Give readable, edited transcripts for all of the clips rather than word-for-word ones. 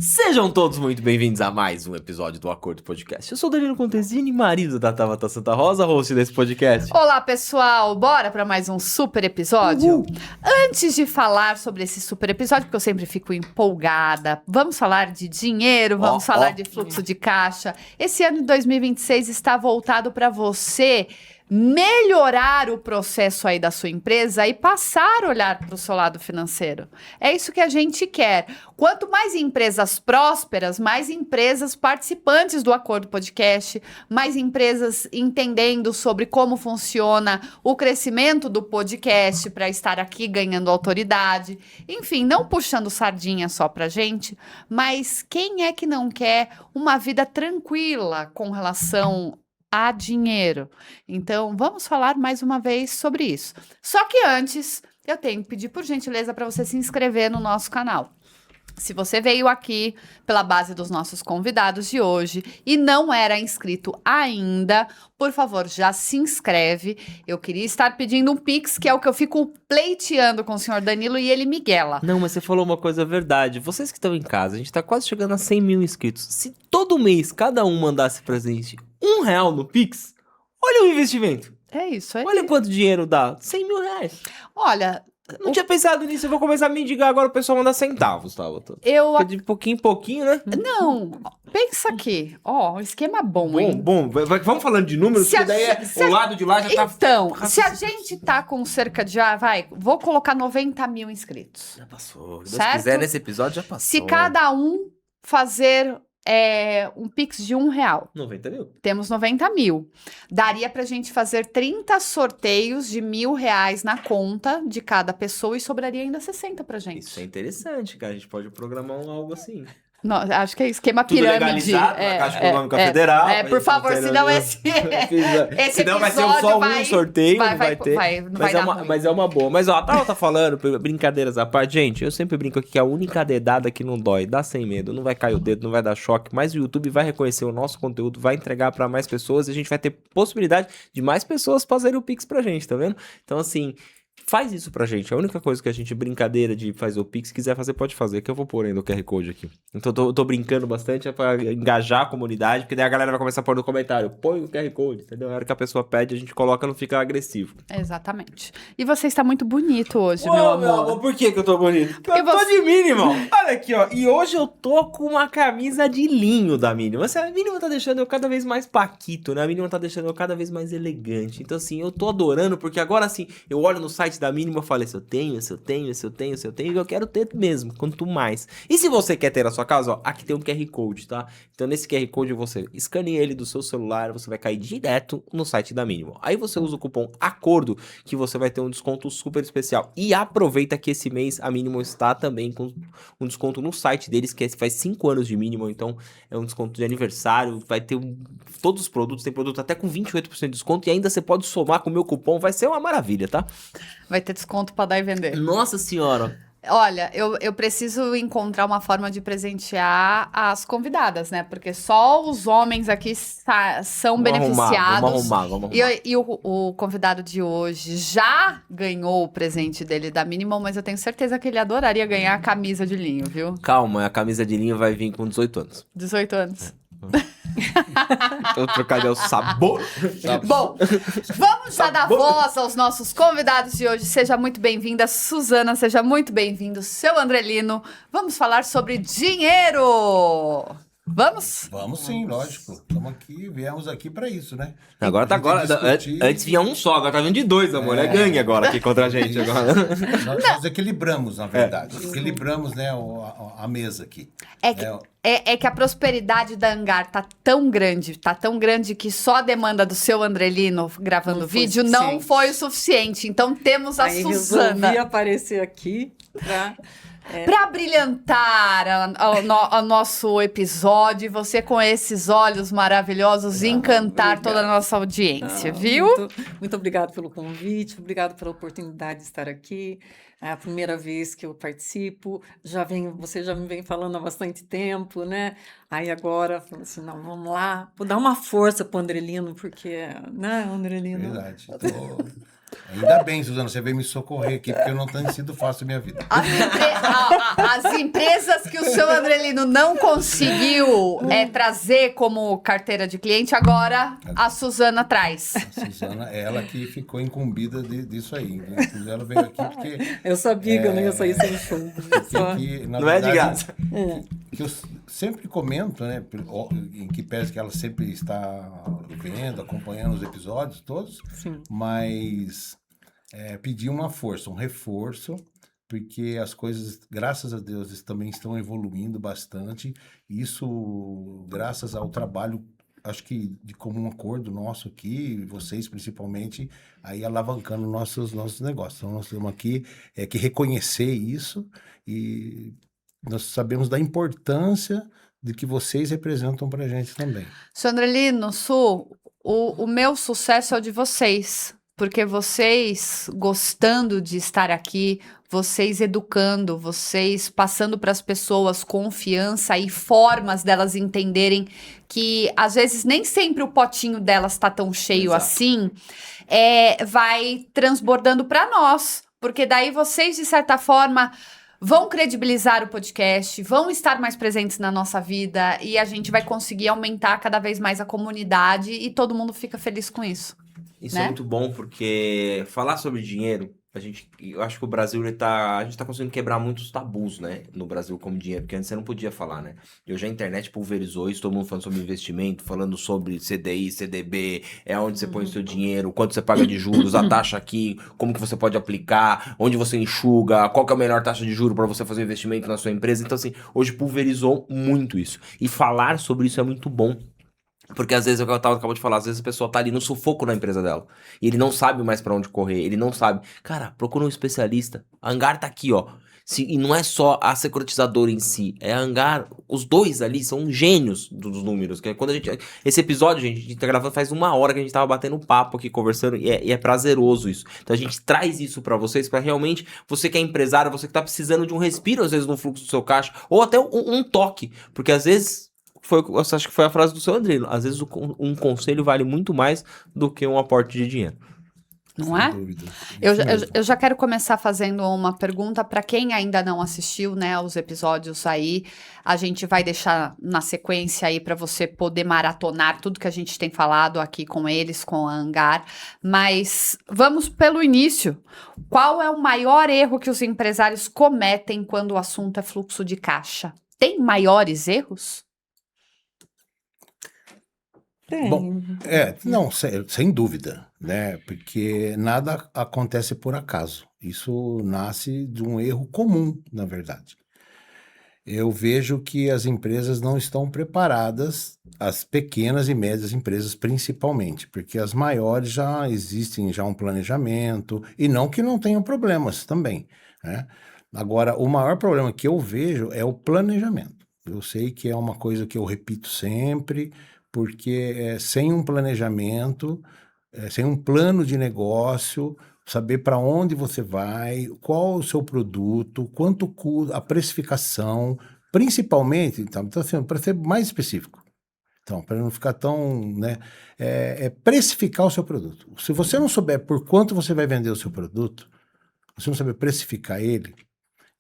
Sejam todos muito bem-vindos a mais um episódio do Acordo Podcast. Eu sou o Danilo Contesini, marido da Tabata Santa Rosa, host desse podcast. Olá, pessoal! Bora para mais um super episódio? Uhul. Antes de falar sobre esse super episódio, porque eu sempre fico empolgada, vamos falar de dinheiro, vamos falar de fluxo de caixa. Esse ano de 2026 está voltado para você melhorar o processo aí da sua empresa e passar a olhar para o seu lado financeiro. É isso que a gente quer. Quanto mais empresas prósperas, mais empresas participantes do Acordo Podcast, mais empresas entendendo sobre como funciona o crescimento do podcast para estar aqui ganhando autoridade. Enfim, não puxando sardinha só pra gente, mas quem é que não quer uma vida tranquila com relação a dinheiro? Então, vamos falar mais uma vez sobre isso. Só que antes, eu tenho que pedir por gentileza para você se inscrever no nosso canal. Se você veio aqui pela base dos nossos convidados de hoje e não era inscrito ainda, por favor, já se inscreve. Eu queria estar pedindo um Pix, que é o que eu fico pleiteando com o senhor Danilo e ele miguela. Não, mas você falou uma coisa verdade. Vocês que estão em casa, a gente tá quase chegando a 100 mil inscritos. Se todo mês cada um mandasse pra gente R$1 no Pix, olha o investimento. É isso aí. Olha quanto dinheiro dá. 100 mil reais. Olha, Não tinha pensado nisso, eu vou começar a mendigar agora, o pessoal manda centavos, tá? eu... Porque de pouquinho em pouquinho, né? Não, pensa aqui. Ó, um esquema bom, hein? Bom, vamos falando de números, Se porque a daí gente- o lado de lá já tá... Então, se a gente tá com cerca de... vou colocar 90 mil inscritos. Já passou. Se Deus Certo? quiser, nesse episódio já passou. Se cada um fazer um Pix de R$1, 90 mil. temos 90 mil. Daria pra gente fazer 30 sorteios de R$1.000 na conta de cada pessoa e sobraria ainda 60 pra gente. Isso é interessante, cara. A gente pode programar algo assim. Não, acho que é esquema Tudo pirâmide. legalizado na Caixa Econômica Federal. Por favor, senão esse Senão vai ser episódio só vai- um sorteio, vai- não vai ter. não vai dar ruim. Mas é uma boa. Mas ó, a Tava tá falando, brincadeiras à parte. Gente, eu sempre brinco aqui que a única dedada que não dói, dá sem medo, não vai cair o dedo, não vai dar choque, mas o YouTube vai reconhecer o nosso conteúdo, vai entregar pra mais pessoas e a gente vai ter possibilidade de mais pessoas fazerem o Pix pra gente, tá vendo? Então assim... Faz isso pra gente. A única coisa que a gente, brincadeira de fazer o Pix, se quiser fazer, pode fazer, que eu vou pôr ainda o QR Code aqui. Então tô brincando bastante, é pra engajar a comunidade, porque daí a galera vai começar a pôr no comentário, põe o QR Code, entendeu? Na hora que a pessoa pede, a gente coloca, não fica agressivo. Exatamente. E você está muito bonito hoje, meu amor. Por que eu tô bonito? Porque Eu tô você- de Minimal. Olha aqui, ó. E hoje eu tô com uma camisa de linho da Minimal. Assim, a Minimal tá deixando eu cada vez mais paquito, né? A Minimal tá deixando eu cada vez mais elegante. Então, assim, eu tô adorando, porque agora, assim, eu olho no site da Minimal e falo, esse eu tenho, e eu quero ter mesmo, quanto mais. E se você quer ter na sua casa, ó, aqui tem um QR Code, tá? Então, nesse QR Code, você escaneia ele do seu celular, você vai cair direto no site da Minimal. Aí você usa o cupom ACORDO, que você vai ter um desconto super especial. E aproveita que esse mês a Minimal está também com um desconto no site deles, que faz 5 anos de Minimal, então é um desconto de aniversário, vai ter todos os produtos, tem produto até com 28% de desconto, e ainda você pode somar com o meu cupom, vai ser uma maravilha, tá? Vai ter desconto pra dar e vender. Nossa senhora! Olha, eu preciso encontrar uma forma de presentear as convidadas, né? Porque só os homens aqui são beneficiados. Vamos arrumar. E o convidado de hoje já ganhou o presente dele da Minimal, mas eu tenho certeza que ele adoraria ganhar a camisa de linho, viu? Calma, a camisa de linho vai vir com 18 anos. 18 anos. Então trocar o sabor. Bom, vamos já dar voz aos nossos convidados de hoje. Seja muito bem-vinda, Suzana, seja muito bem-vindo, seu Andrelino. Vamos falar sobre dinheiro! Vamos? Vamos sim, lógico. Estamos aqui, viemos aqui para isso, né? Agora tá Pra gente agora. discutir. Antes vinha um só, agora tá vindo de dois, amor. É gangue agora aqui contra a gente. Isso. Agora. Nós equilibramos, na verdade. Equilibramos, né, a mesa aqui. É que a prosperidade da Angar tá tão grande que só a demanda do seu Andrelino gravando Não foi vídeo não suficiente. foi o suficiente. Então temos a Aí Suzana resolvi aparecer aqui para brilhantar o nosso episódio e você com esses olhos maravilhosos encantar obrigada. toda a nossa audiência, viu? Muito obrigado pelo convite, obrigado pela oportunidade de estar aqui. É a primeira vez que eu participo. Você já me vem falando há bastante tempo, né? Aí agora, falou assim, não, vamos lá. Vou dar uma força pro Andrelino, porque, né, Andrelino? Verdade. Ainda bem, Suzana, você veio me socorrer aqui, porque não tem sido fácil a minha vida. As empresas que o seu Andrelino não conseguiu trazer como carteira de cliente, agora a Suzana traz. A Suzana, ela que ficou incumbida disso aí. Inclusive, ela veio aqui porque... Eu sabia que eu não ia sair sem show. Só. Na Não é de verdade, graça. que eu sempre comento, né, em que pese que ela sempre está vendo, acompanhando os episódios todos, Sim. mas pedir uma força, um reforço, porque as coisas, graças a Deus, também estão evoluindo bastante, isso graças ao trabalho, acho que de comum acordo nosso aqui, vocês principalmente, aí alavancando nossos negócios. Então, nós temos aqui que reconhecer isso e nós sabemos da importância de que vocês representam para a gente também. Seu Andrelino, o meu sucesso é o de vocês. Porque vocês gostando de estar aqui, vocês educando, vocês passando para as pessoas confiança e formas delas entenderem que às vezes nem sempre o potinho delas está tão cheio Exato. assim, vai transbordando para nós. Porque daí vocês, de certa forma, vão credibilizar o podcast, vão estar mais presentes na nossa vida e a gente vai conseguir aumentar cada vez mais a comunidade e todo mundo fica feliz com isso. Isso Né? é muito bom, porque falar sobre dinheiro, eu acho que o Brasil, a gente tá conseguindo quebrar muitos tabus, né, no Brasil como dinheiro, porque antes você não podia falar, né? E hoje a internet pulverizou isso, todo mundo falando sobre investimento, falando sobre CDI, CDB, onde você põe o seu dinheiro, quanto você paga de juros, a taxa aqui, como que você pode aplicar, onde você enxuga, qual que é a melhor taxa de juros para você fazer investimento na sua empresa. Então, assim, hoje pulverizou muito isso. E falar sobre isso é muito bom. Porque às vezes, é o que eu acabo de falar, às vezes a pessoa tá ali no sufoco na empresa dela. E ele não sabe mais pra onde correr, ele não sabe. Cara, procura um especialista. A Angar tá aqui, ó. E não é só a securitizadora em si, é a Angar. Os dois ali são gênios dos números. Que quando esse episódio, gente, a gente tá gravando faz 1 hora que a gente tava batendo papo aqui, conversando, e é prazeroso isso. Então a gente traz isso pra vocês, pra realmente, você que é empresário, você que tá precisando de um respiro, às vezes, no fluxo do seu caixa, ou até um toque. Porque às vezes... eu acho que foi a frase do seu Andrino. Às vezes um conselho vale muito mais do que um aporte de dinheiro. Não Sem é? dúvida. Eu já quero começar fazendo uma pergunta para quem ainda não assistiu, né, aos episódios aí. A gente vai deixar na sequência aí para você poder maratonar tudo que a gente tem falado aqui com eles, com a Angar. Mas vamos pelo início. Qual é o maior erro que os empresários cometem quando o assunto é fluxo de caixa? Tem maiores erros? Tem. Bom, não, sem dúvida, né? Porque nada acontece por acaso. Isso nasce de um erro comum, na verdade. Eu vejo que as empresas não estão preparadas, as pequenas e médias empresas principalmente, porque as maiores já existem um planejamento, e não que não tenham problemas também, né? Agora, o maior problema que eu vejo é o planejamento. Eu sei que é uma coisa que eu repito sempre, porque sem um planejamento, sem um plano de negócio, saber para onde você vai, qual o seu produto, quanto custa, a precificação, principalmente, então assim, para ser mais específico, então, para não ficar tão, né, precificar o seu produto. Se você não souber por quanto você vai vender o seu produto, você não saber precificar ele,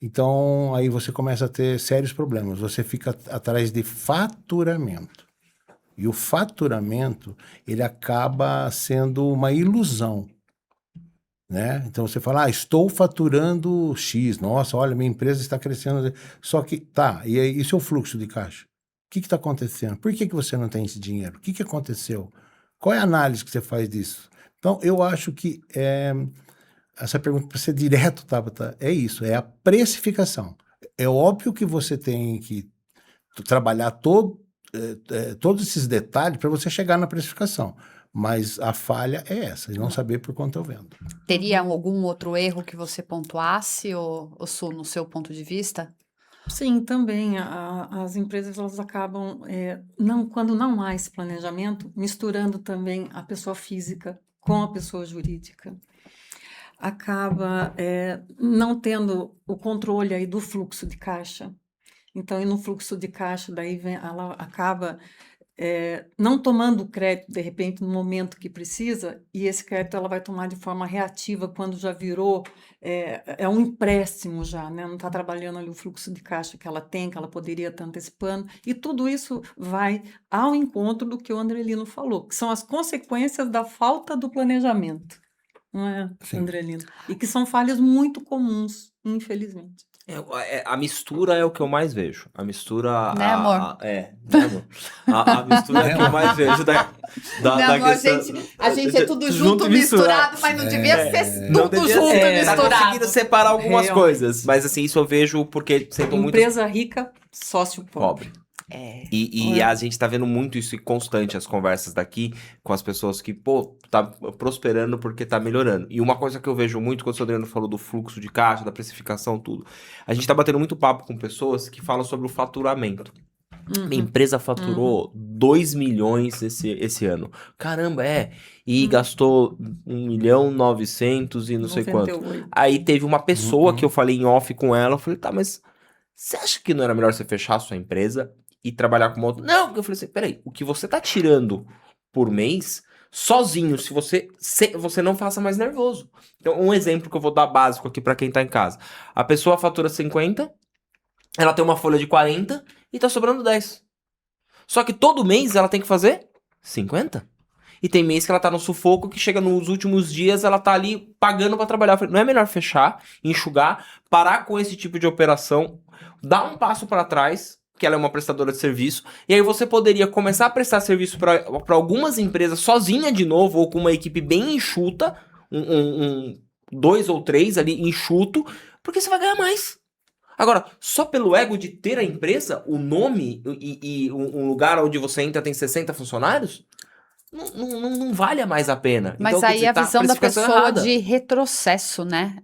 então aí você começa a ter sérios problemas, você fica atrás de faturamento. E o faturamento, ele acaba sendo uma ilusão, né? Então você fala, estou faturando X, nossa, olha, minha empresa está crescendo. Só que, e seu fluxo de caixa? que está acontecendo? Por que você não tem esse dinheiro? O que aconteceu? Qual é a análise que você faz disso? Então, eu acho que essa pergunta, para ser direto, Tabata, é isso, é a precificação. É óbvio que você tem que trabalhar todos esses detalhes para você chegar na precificação. Mas a falha é essa, de não saber por quanto eu vendo. Teria algum outro erro que você pontuasse, ou Su, no seu ponto de vista? Sim, também as empresas elas acabam, quando não há esse planejamento, misturando também a pessoa física com a pessoa jurídica. Acaba não tendo o controle aí do fluxo de caixa. Então, e no fluxo de caixa, daí ela acaba não tomando o crédito, de repente, no momento que precisa, e esse crédito ela vai tomar de forma reativa quando já virou, um empréstimo já, né? Não está trabalhando ali o fluxo de caixa que ela tem, que ela poderia estar antecipando, e tudo isso vai ao encontro do que o Andrelino falou, que são as consequências da falta do planejamento, não é, Sim. Andrelino? E que são falhas muito comuns, infelizmente. A mistura é o que eu mais vejo. A mistura. Né, amor? Né, amor? A mistura é o que eu mais vejo Não, amor, questão. a gente é tudo junto e misturado, mas não devia ser tudo junto e Tá misturado. conseguindo separar algumas Realmente. coisas. Mas assim, isso eu vejo porque sempre muito Empresa rica, sócio pobre. pobre. É. E a gente tá vendo muito isso e constante, as conversas daqui com as pessoas que, tá prosperando porque tá melhorando. E uma coisa que eu vejo muito, quando o Adriano falou do fluxo de caixa, da precificação, tudo. A gente tá batendo muito papo com pessoas que falam sobre o faturamento. Minha empresa faturou 2 milhões esse ano. Caramba, E gastou 1.900.000 e não sei quanto. 98. Aí teve uma pessoa que eu falei em off com ela, eu falei, tá, mas você acha que não era melhor você fechar a sua empresa e trabalhar com uma outra? Não, porque eu falei assim, peraí, o que você tá tirando por mês, sozinho, se você não faça mais nervoso. Então, um exemplo que eu vou dar básico aqui pra quem tá em casa. A pessoa fatura 50, ela tem uma folha de 40 e tá sobrando 10. Só que todo mês ela tem que fazer 50. E tem mês que ela tá no sufoco, que chega nos últimos dias, ela tá ali pagando pra trabalhar. Eu falei, não é melhor fechar, enxugar, parar com esse tipo de operação, dar um passo pra trás, que ela é uma prestadora de serviço, e aí você poderia começar a prestar serviço pra algumas empresas sozinha de novo, ou com uma equipe bem enxuta, 2 ou 3 ali enxuto, porque você vai ganhar mais. Agora, só pelo ego de ter a empresa, o nome e um lugar onde você entra tem 60 funcionários, não vale mais a pena. Mas então, quer aí dizer, a tá visão da precificação pessoa errada. de retrocesso, né?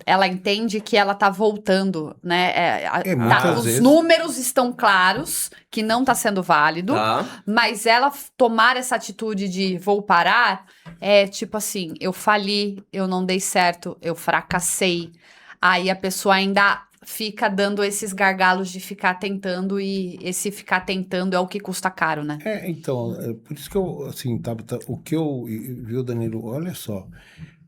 Ela entende que ela tá voltando, né? Muitas Os vezes. números estão claros que não tá sendo válido, Tá? mas ela tomar essa atitude de vou parar, tipo assim, eu fali, eu não dei certo, eu fracassei. Aí a pessoa ainda fica dando esses gargalos de ficar tentando, e esse ficar tentando é o que custa caro, né? Então, por isso que eu, assim, Tabata, o que eu, viu, Danilo, olha só,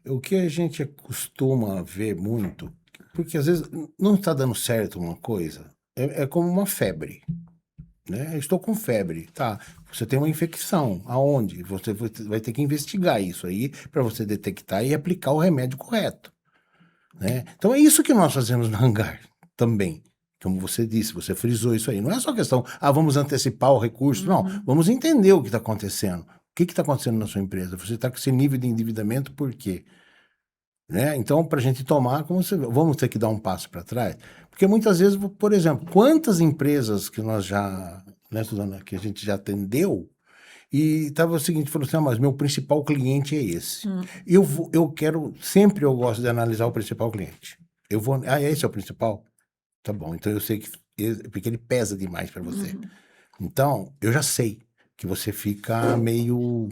o que a gente costuma ver muito, porque às vezes não está dando certo uma coisa, é como uma febre, né? Eu estou com febre, tá? Você tem uma infecção, aonde? Você vai ter que investigar isso aí para você detectar e aplicar o remédio correto, né? Então é isso que nós fazemos no Hangar também. Como você disse, você frisou isso aí. Não é só questão, vamos antecipar o recurso. Não, vamos entender o que está acontecendo. O que está acontecendo na sua empresa? Você está com esse nível de endividamento por quê? Né? Então, para a gente tomar, vamos ter que dar um passo para trás. Porque muitas vezes, por exemplo, quantas empresas que nós já, né, Suzana, que a gente já atendeu, e estava o seguinte, falou assim, mas meu principal cliente é esse. Eu quero, sempre eu gosto de analisar o principal cliente. Esse é o principal? Tá bom, então eu sei porque ele pesa demais para você. Então, eu já sei que você fica meio...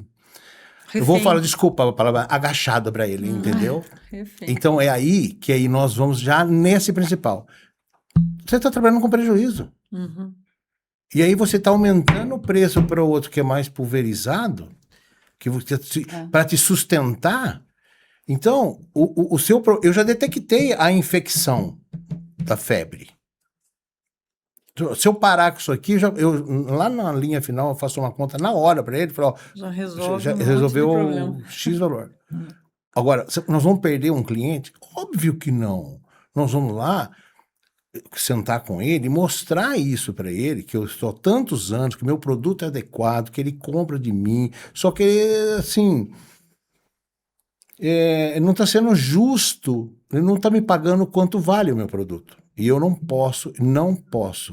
Eu vou falar, desculpa a palavra, agachado para ele, entendeu? Refém. Então, é aí que aí nós vamos já nesse principal. Você está trabalhando com prejuízo. E aí você está aumentando o preço para o outro que é mais pulverizado, para te sustentar. Então, eu já detectei a infecção da febre. Se eu parar com isso aqui, lá na linha final eu faço uma conta na hora para ele, falo, Já resolve um monte de resolveu problema. o X valor. Agora, nós vamos perder um cliente? Óbvio que não. Nós vamos lá sentar com ele e mostrar isso para ele, que eu estou há tantos anos, que meu produto é adequado, que ele compra de mim, só que, assim, não está sendo justo, ele não está me pagando quanto vale o meu produto. E eu não posso,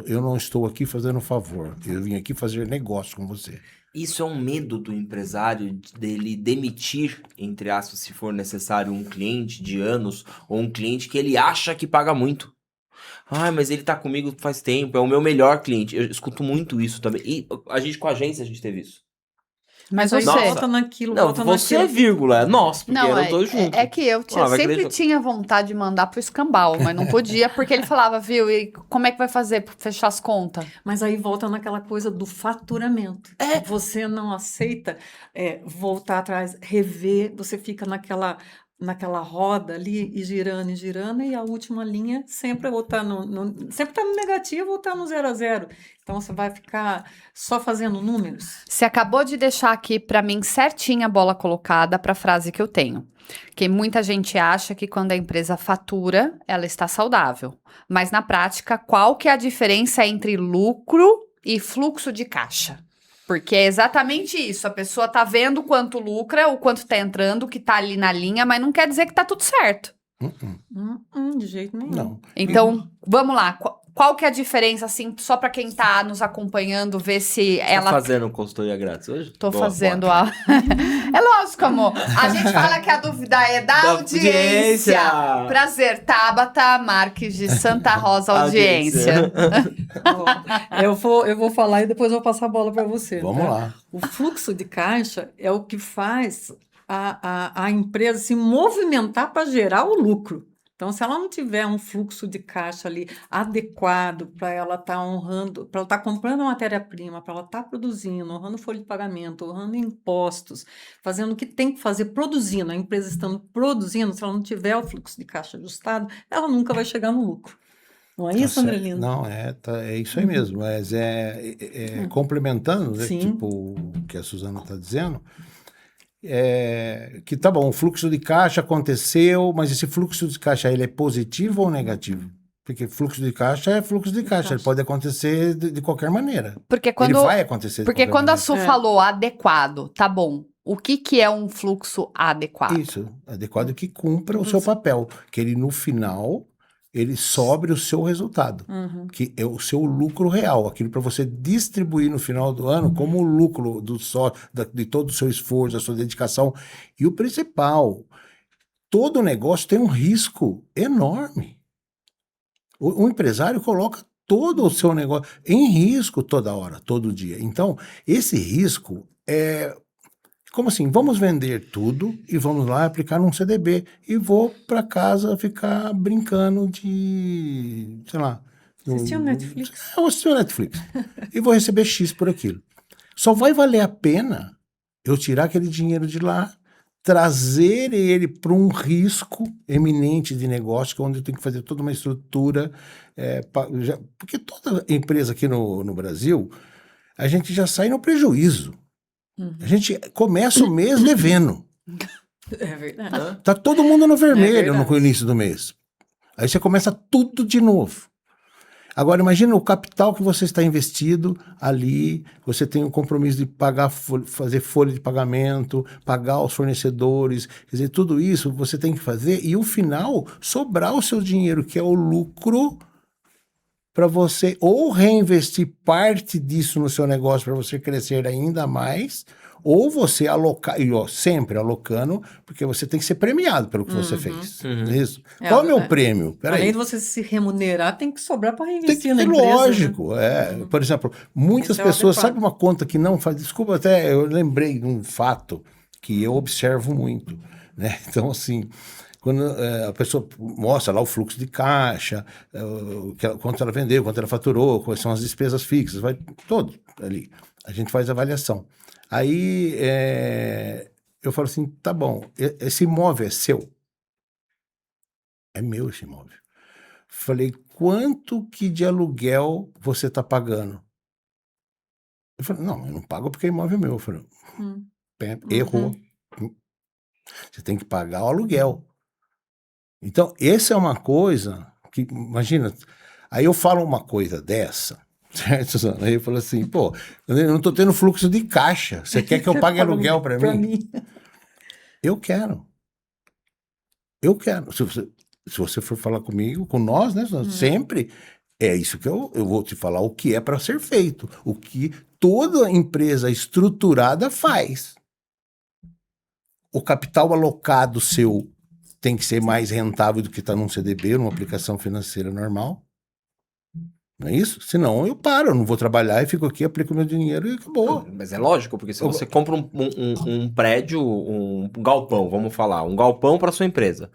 eu não estou aqui fazendo favor, eu vim aqui fazer negócio com você. Isso é um medo do empresário dele demitir, entre aspas, se for necessário, um cliente de anos ou um cliente que ele acha que paga muito. Ah, mas ele tá comigo faz tempo, é o meu melhor cliente. Eu escuto muito isso também. E a gente com a agência, a gente teve isso. Mas Aí você... volta naquilo, Não, volta você é naquilo. vírgula, é nós, porque Não, eu tô junto. é que eu vai sempre querer- tinha vontade de mandar pro escambau, mas não podia, porque ele falava, viu, e como é que vai fazer pra fechar as contas? Mas aí volta naquela coisa do faturamento. Você não aceita voltar atrás, rever, você fica naquela roda ali e girando, e a última linha sempre ou tá sempre tá no negativo ou tá no 0 a 0. Então você vai ficar só fazendo números. Você acabou de deixar aqui pra mim certinha a bola colocada pra frase que eu tenho. Que muita gente acha que quando a empresa fatura, ela está saudável. Mas na prática, qual que é a diferença entre lucro e fluxo de caixa? Porque é exatamente isso. A pessoa tá vendo quanto lucra, o quanto tá entrando, o que tá ali na linha, mas não quer dizer que tá tudo certo. De jeito nenhum. Não. Então, vamos lá. Qual que é a diferença, assim, só pra quem tá nos acompanhando, ver se Tá ela... fazendo consultoria grátis hoje? Tô Boa, fazendo bora. a... É lógico, amor. A gente fala que a dúvida é da Da audiência. audiência. Prazer, Tabata Marques de Santa Rosa, audiência. Ó, eu vou falar e depois eu vou passar a bola para você. Vamos tá? lá. O fluxo de caixa é o que faz a empresa se movimentar para gerar o lucro. Então, se ela não tiver um fluxo de caixa ali adequado para ela estar honrando, para ela estar comprando matéria-prima, para ela estar produzindo, honrando folha de pagamento, honrando impostos, fazendo o que tem que fazer, produzindo, a empresa estando produzindo, se ela não tiver o fluxo de caixa ajustado, ela nunca vai chegar no lucro. Não é Tá isso, certo. Andrelina? Não, é isso aí mesmo. Mas complementando, né, Sim. tipo o que a Suzana está dizendo, que tá bom, o fluxo de caixa aconteceu, mas esse fluxo de caixa ele é positivo ou negativo? Porque fluxo de caixa é fluxo de caixa, ele pode acontecer de qualquer maneira. Porque Ele quando, vai acontecer de porque qualquer quando a maneira. Su falou adequado, tá bom. O que é um fluxo adequado? Isso, adequado que cumpra o seu papel, que ele no final ele sobre o seu resultado, que é o seu lucro real, aquilo para você distribuir no final do ano como o lucro de todo o seu esforço, da sua dedicação. E o principal, todo negócio tem um risco enorme. O empresário coloca todo o seu negócio em risco toda hora, todo dia. Então, esse risco é como assim? Vamos vender tudo e vamos lá aplicar num CDB e vou para casa ficar brincando de, sei lá... Assistiu Netflix? Eu assisti o Netflix. E vou receber X por aquilo. Só vai valer a pena eu tirar aquele dinheiro de lá, trazer ele para um risco eminente de negócio, que é onde eu tenho que fazer toda uma estrutura. Porque toda empresa aqui no Brasil, a gente já sai no prejuízo. A gente começa o mês devendo. É verdade. Tá todo mundo no vermelho verdade. no início do mês. Aí você começa tudo de novo. Agora, imagina o capital que você está investido ali, você tem o compromisso de pagar, fazer folha de pagamento, pagar os fornecedores, quer dizer, tudo isso você tem que fazer e, no final, sobrar o seu dinheiro, que é o lucro, para você ou reinvestir parte disso no seu negócio para você crescer ainda mais, ou você alocar, e sempre alocando, porque você tem que ser premiado pelo que você fez. Isso. Qual é o meu prêmio? Peraí. Além de você se remunerar, tem que sobrar para Tem reinvestir que na ser empresa. lógico. Por exemplo, muitas Esse é o pessoas, adequado. sabe uma conta que não faz, desculpa até, eu lembrei de um fato que eu observo muito, né? Então, assim, quando a pessoa mostra lá o fluxo de caixa, quanto ela vendeu, quanto ela faturou, quais são as despesas fixas, vai todo ali. A gente faz a avaliação. Aí eu falo assim, tá bom, esse imóvel é seu? É meu esse imóvel. Falei, quanto que de aluguel você está pagando? Eu falei, não, eu não pago porque o imóvel é meu. Eu falei, errou. Você tem que pagar o aluguel. Então, essa é uma coisa que, imagina, Aí eu falo uma coisa dessa, certo, Suzana? Aí eu falo assim, pô, eu não tô tendo fluxo de caixa. Você quer que eu pague aluguel para mim? Eu quero. Eu quero. Se você for falar comigo, com nós, né, Suzana? Sempre é isso que eu vou te falar, o que é para ser feito. O que toda empresa estruturada faz. O capital alocado seu tem que ser mais rentável do que está num CDB, numa aplicação financeira normal. Não é isso? Senão eu paro, eu não vou trabalhar e fico aqui, aplico meu dinheiro e acabou. Mas é lógico, porque se você compra um prédio, um galpão, vamos falar, um galpão para sua empresa,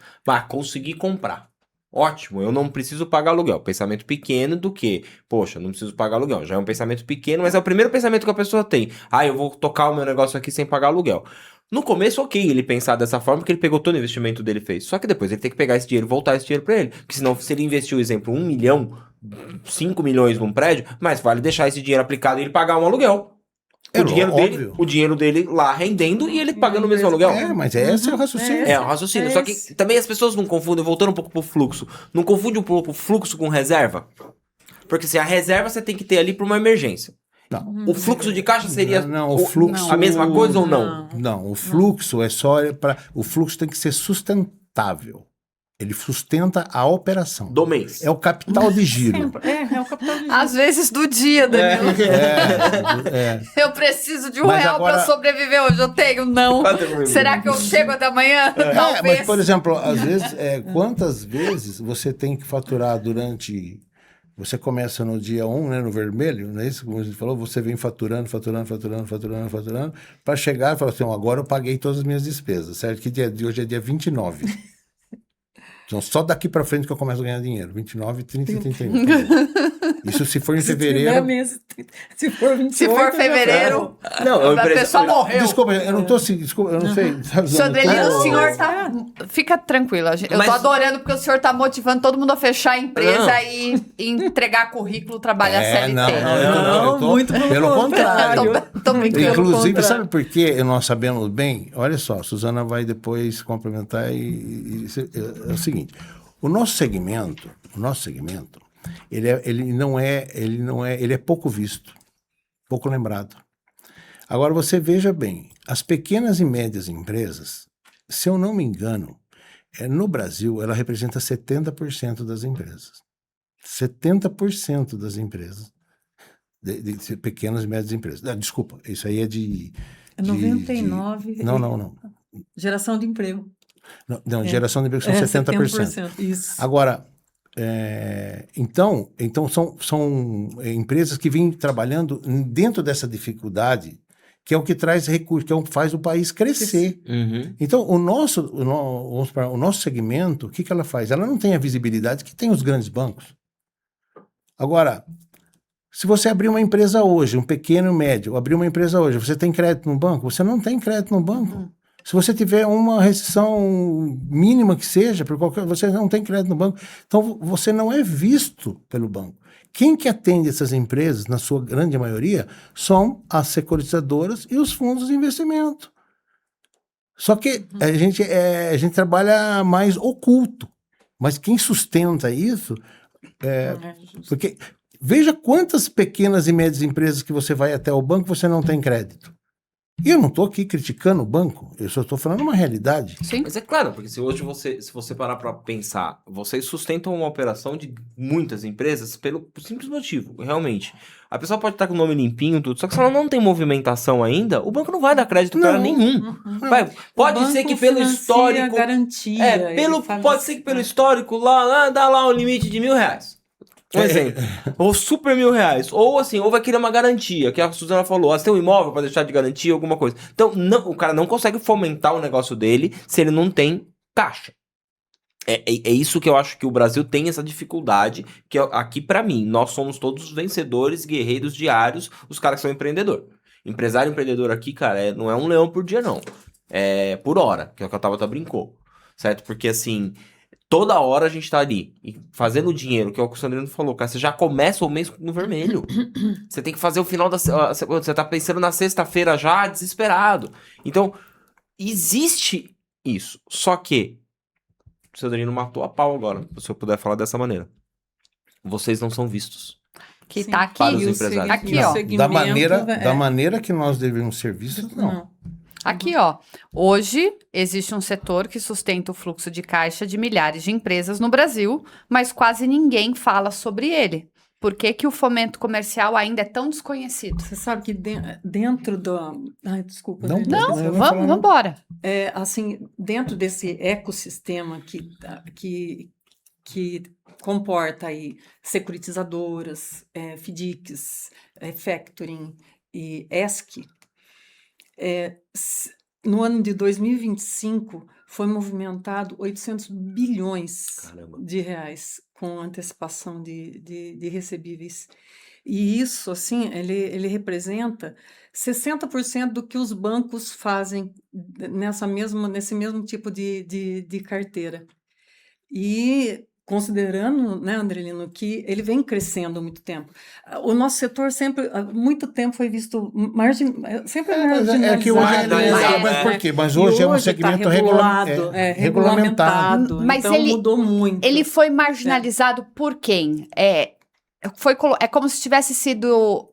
consegui comprar. Ótimo, eu não preciso pagar aluguel. Pensamento pequeno do que, poxa, não preciso pagar aluguel. Já é um pensamento pequeno, mas é o primeiro pensamento que a pessoa tem. Eu vou tocar o meu negócio aqui sem pagar aluguel. No começo, ok, ele pensar dessa forma, porque ele pegou todo o investimento dele e fez. Só que depois ele tem que pegar esse dinheiro e voltar esse dinheiro para ele. Porque senão, se ele investiu, exemplo, 1 milhão, 5 milhões num prédio, mas vale deixar esse dinheiro aplicado e ele pagar um aluguel. O dinheiro dele lá rendendo e ele pagando o mesmo aluguel. Mas esse é o raciocínio. É o raciocínio. Só que também as pessoas não confundem, voltando um pouco pro fluxo, não confunde um pouco o fluxo com reserva? Porque se a reserva você tem que ter ali para uma emergência. Não. O fluxo de caixa seria o fluxo, a mesma coisa ou não? Não, o fluxo é só para. O fluxo tem que ser sustentável. Ele sustenta a operação. Do mês. É o capital de giro. É o capital de giro. Às vezes do dia, Danilo. É. Eu preciso de Mas R$1 agora- para sobreviver hoje. Eu tenho, não. Será que eu chego até amanhã? Talvez. Mas, por exemplo, às vezes, quantas vezes você tem que faturar durante. Você começa no dia 1, né, no vermelho, não é isso? Como a gente falou, você vem faturando, para chegar e falar assim: agora eu paguei todas as minhas despesas, certo? Que dia de hoje é dia 29. Então, só daqui para frente que eu começo a ganhar dinheiro. 29, 30 e 31. Isso se for em fevereiro. Se for 28, Se for fevereiro, Não, a pessoa morreu. Desculpa, eu não tô assim, desculpa, eu não sei. Sandrelino, o senhor tá... Fica tranquilo. Eu Mas- tô adorando porque o senhor tá motivando todo mundo a fechar a empresa e entregar currículo, trabalhar CLT. Não, muito pelo contrário. Tô brincando. Inclusive, sabe por que nós sabemos bem? Olha só, a Suzana vai depois complementar é o seguinte: o nosso segmento, ele é pouco visto, pouco lembrado. Agora você veja bem, as pequenas e médias empresas, se eu não me engano, no Brasil ela representa 70% das empresas. 70% das empresas. De pequenas e médias empresas. Desculpa, isso aí é de... 99. Não. Geração de emprego. Não, geração de emprego são 70%. Isso. Agora, então são empresas que vêm trabalhando dentro dessa dificuldade, que é o que traz recursos, que é o que faz o país crescer. Uhum. Então, o nosso segmento, o que ela faz? Ela não tem a visibilidade que tem os grandes bancos. Agora, se você abrir uma empresa hoje, um pequeno e médio, abrir uma empresa hoje, você tem crédito no banco? Você não tem crédito no banco. Se você tiver uma restrição mínima que seja, você não tem crédito no banco. Então, você não é visto pelo banco. Quem que atende essas empresas, na sua grande maioria, são as securitizadoras e os fundos de investimento. Só que a gente trabalha mais oculto. Mas quem sustenta isso... Porque veja quantas pequenas e médias empresas que você vai até o banco você não tem crédito. E eu não estou aqui criticando o banco, eu só estou falando uma realidade. Sim. Mas é claro, porque se você parar para pensar, vocês sustentam uma operação de muitas empresas pelo simples motivo, realmente. A pessoa pode estar com o nome limpinho, tudo, só que se ela não tem movimentação ainda, o banco não vai dar crédito para ela nenhum. Pode ser que pelo histórico... Garantia, pode ser que pelo histórico lá dá lá um limite de R$1.000. Um exemplo. Ou super R$1.000. Ou assim, ou vai querer uma garantia, que a Suzana falou, você tem um imóvel para deixar de garantia, alguma coisa. Então, o cara não consegue fomentar o negócio dele se ele não tem caixa. É isso que eu acho que o Brasil tem essa dificuldade, que aqui pra mim, nós somos todos vencedores, guerreiros diários, os caras que são empreendedor. Empreendedor aqui, cara, não é um leão por dia, não. É por hora, que é o que a Tabata brincou. Certo? Porque assim... Toda hora a gente tá ali e fazendo dinheiro, que é o que o Sandrino falou, cara. Você já começa o mês no vermelho. Você tem que fazer o final da... Você tá pensando na sexta-feira já, desesperado. Então, existe isso. Só que o Sandrino matou a pau agora, se eu puder falar dessa maneira. vocês não são vistos. Que Sim. tá aqui. Para os E o empresários. Aqui, o ó. segmento, Da maneira que nós devemos ser vistos, não. Não. Aqui, ó. Hoje existe um setor que sustenta o fluxo de caixa de milhares de empresas no Brasil, mas quase ninguém fala sobre ele. Por que que o fomento comercial ainda é tão desconhecido? Você sabe que dentro do... Ai, desculpa. Não, né? não. Não, eu vou vamos falar, não. embora. Assim, dentro desse ecossistema que comporta aí securitizadoras, FDICs, factoring e ESC, no ano de 2025 foi movimentado 800 bilhões Caramba. de reais com antecipação de recebíveis. E isso, assim, ele representa 60% do que os bancos fazem nesse mesmo tipo de carteira. E considerando, né, Andrelino, que ele vem crescendo há muito tempo. O nosso setor sempre, há muito tempo foi visto sempre É que hoje Marginalizado, mas né? por quê? Mas E hoje é um tá segmento regulamentado. regulamentado. Mas Então ele- mudou muito. Ele foi marginalizado por quem? É como se tivesse sido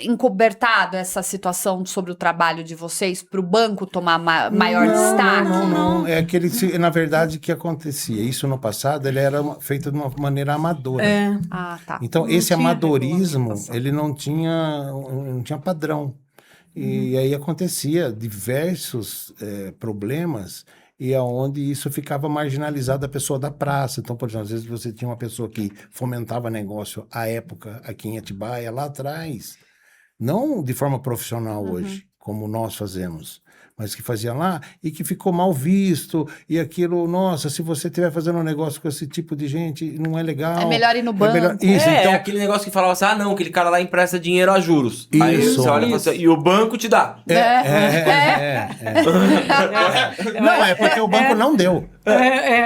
encobertado essa situação sobre o trabalho de vocês para o banco tomar maior destaque? Não. É que na verdade, o que acontecia? Isso no passado, ele era feito de uma maneira amadora. Ah, tá. Então, Não esse tinha amadorismo, regulamentação. ele não tinha padrão. E aí acontecia diversos problemas e aonde isso ficava marginalizado da pessoa da praça. Então, por exemplo, às vezes você tinha uma pessoa que fomentava negócio à época aqui em Atibaia, lá atrás, não de forma profissional hoje, como nós fazemos, mas que fazia lá e que ficou mal visto e aquilo, nossa, se você estiver fazendo um negócio com esse tipo de gente, não é legal. É melhor ir no banco. Isso, então, aquele negócio que falava assim, não, aquele cara lá empresta dinheiro a juros. Aí Isso. você olha e fala assim, e o banco te dá. Não, é porque o banco não deu.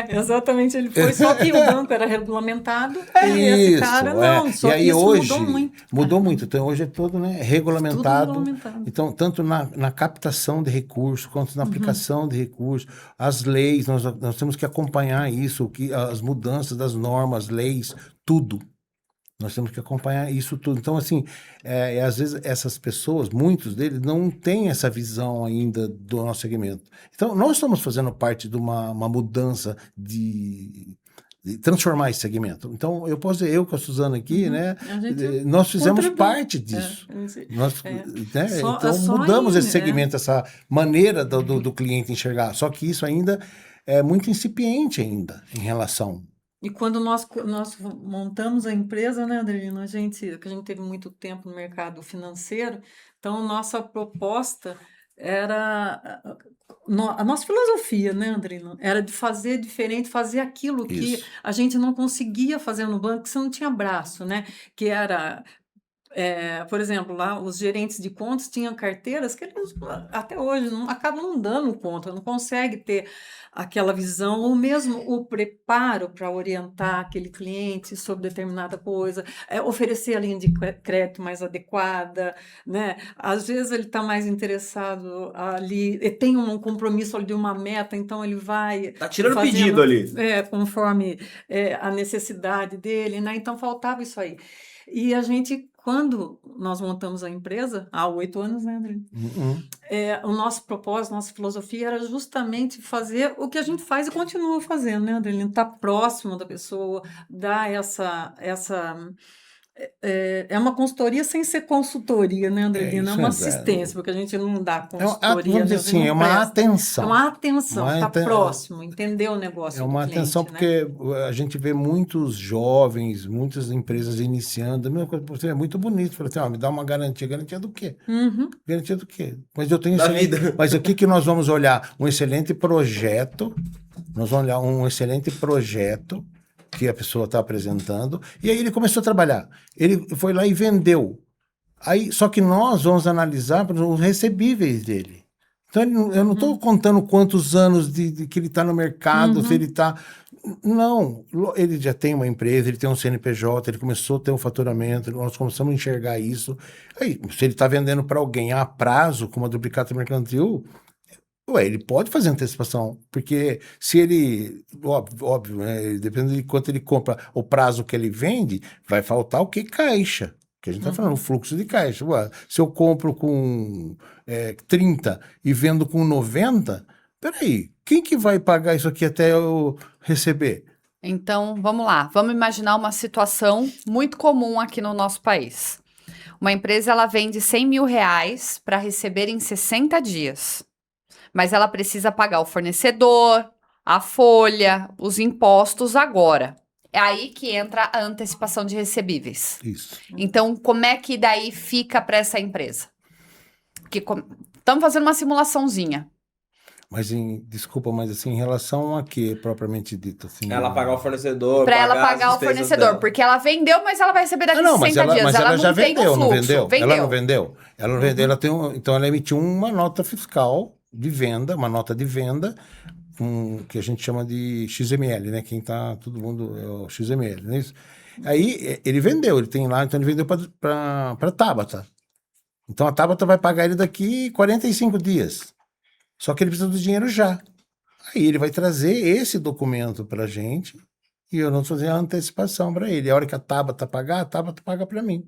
Exatamente, ele foi, só que o banco era regulamentado, e esse cara não, só E que aí isso hoje mudou muito. Então hoje é todo, né, regulamentado. Tudo regulamentado. Então, tanto na captação de recursos, quanto na aplicação de recursos, as leis, nós temos que acompanhar isso, as mudanças das normas, leis, tudo. Nós temos que acompanhar isso tudo. Então, assim, às vezes essas pessoas, muitos deles, não têm essa visão ainda do nosso segmento. Então, nós estamos fazendo parte de uma mudança de transformar esse segmento. Então, eu posso dizer, eu com a Suzana aqui, né? A gente Nós fizemos contribui. parte disso. Nós, né, Só então, mudamos aí, esse segmento, essa maneira do cliente enxergar. Só que isso ainda é muito incipiente ainda em relação. E quando nós montamos a empresa, né, Adelino, que a gente teve muito tempo no mercado financeiro, então nossa proposta era a nossa filosofia, né, Adelino, era de fazer diferente, fazer aquilo que Isso. a gente não conseguia fazer no banco, que você não tinha braço, né, que era por exemplo, lá os gerentes de contas tinham carteiras que eles até hoje acabam não dando conta, não consegue ter aquela visão, ou mesmo o preparo para orientar aquele cliente sobre determinada coisa, oferecer a linha de crédito mais adequada, né? Às vezes ele está mais interessado ali, tem um compromisso ali de uma meta, então ele vai... Tá tirando fazendo, pedido ali. conforme a necessidade dele, né? Então faltava isso aí. E a gente, quando nós montamos a empresa, há 8 anos, né, André? O nosso propósito, nossa filosofia era justamente fazer o que a gente faz e continua fazendo, né, André? Estar próximo da pessoa, dar essa é uma consultoria sem ser consultoria, né, Andrelina? É uma assistência, porque a gente não dá consultoria. Vamos dizer assim, é uma atenção. É uma atenção, estar próximo, entender o negócio. É uma atenção, porque a gente vê muitos jovens, muitas empresas iniciando. A mesma coisa, você é muito bonito. Falei assim, me dá uma garantia. Garantia do quê? Garantia do quê? Mas eu tenho vida. Mas o que nós vamos olhar? Um excelente projeto. Nós vamos olhar um excelente projeto que a pessoa está apresentando, e aí ele começou a trabalhar. Ele foi lá e vendeu. Aí, só que nós vamos analisar os recebíveis dele. Então, eu não estou contando quantos anos que ele está no mercado, se ele está... Não, ele já tem uma empresa, ele tem um CNPJ, ele começou a ter um faturamento, nós começamos a enxergar isso. Aí, se ele está vendendo para alguém a prazo, com uma duplicata mercantil, Ué, ele pode fazer antecipação, porque se ele, óbvio, né, depende de quanto ele compra, o prazo que ele vende, vai faltar o que? Caixa. Que a gente está falando, o fluxo de caixa. Ué, se eu compro com 30 e vendo com 90, peraí, quem que vai pagar isso aqui até eu receber? Então, vamos lá. Vamos imaginar uma situação muito comum aqui no nosso país. Uma empresa, ela vende 100 mil reais para receber em 60 dias. Mas ela precisa pagar o fornecedor, a folha, os impostos agora. É aí que entra a antecipação de recebíveis. Isso. Então, como é que daí fica para essa empresa? Estamos fazendo uma simulaçãozinha. Mas, desculpa, mas assim, em relação a quê, propriamente dito? Assim, Ela pagar o fornecedor, Para ela pagar as pagar o despesas fornecedor, dela. porque ela vendeu, mas ela vai receber daqui a 60 dias. Mas ela já não tem o vendeu, não fluxo. vendeu? Ela não vendeu? Ela não Uhum. vendeu, então ela emitiu uma nota fiscal de venda, uma nota de venda, que a gente chama de XML, né? Quem tá, todo mundo é o XML, não é isso? Aí ele vendeu, ele tem lá, então ele vendeu para Tabata. Então a Tabata vai pagar ele daqui 45 dias. Só que ele precisa do dinheiro já. Aí ele vai trazer esse documento para a gente e eu não fazer a antecipação para ele. A hora que a Tabata pagar, a Tabata paga para mim.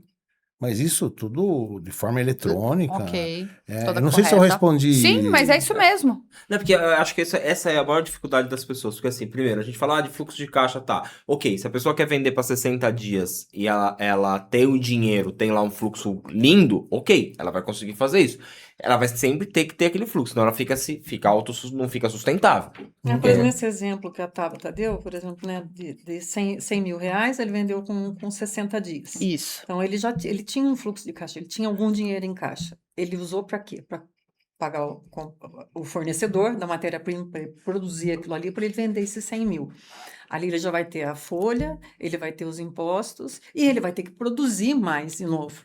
Mas isso tudo de forma eletrônica. Ok. Eu não sei se eu respondi. Sim, mas é isso mesmo. Não, porque eu acho que essa é a maior dificuldade das pessoas. Porque assim, primeiro, a gente fala de fluxo de caixa, tá. Ok, se a pessoa quer vender para 60 dias e ela tem o dinheiro, tem lá um fluxo lindo, ok, ela vai conseguir fazer isso. Ela vai sempre ter que ter aquele fluxo, senão ela não fica sustentável. Por exemplo, nesse exemplo que a Tabata deu, por exemplo, né, de 100 mil reais, ele vendeu com 60 dias. Isso. Então, ele tinha um fluxo de caixa, ele tinha algum dinheiro em caixa. Ele usou para quê? Para pagar o fornecedor da matéria-prima, para produzir aquilo ali, para ele vender esses 100 mil. Ali ele já vai ter a folha, ele vai ter os impostos e ele vai ter que produzir mais de novo.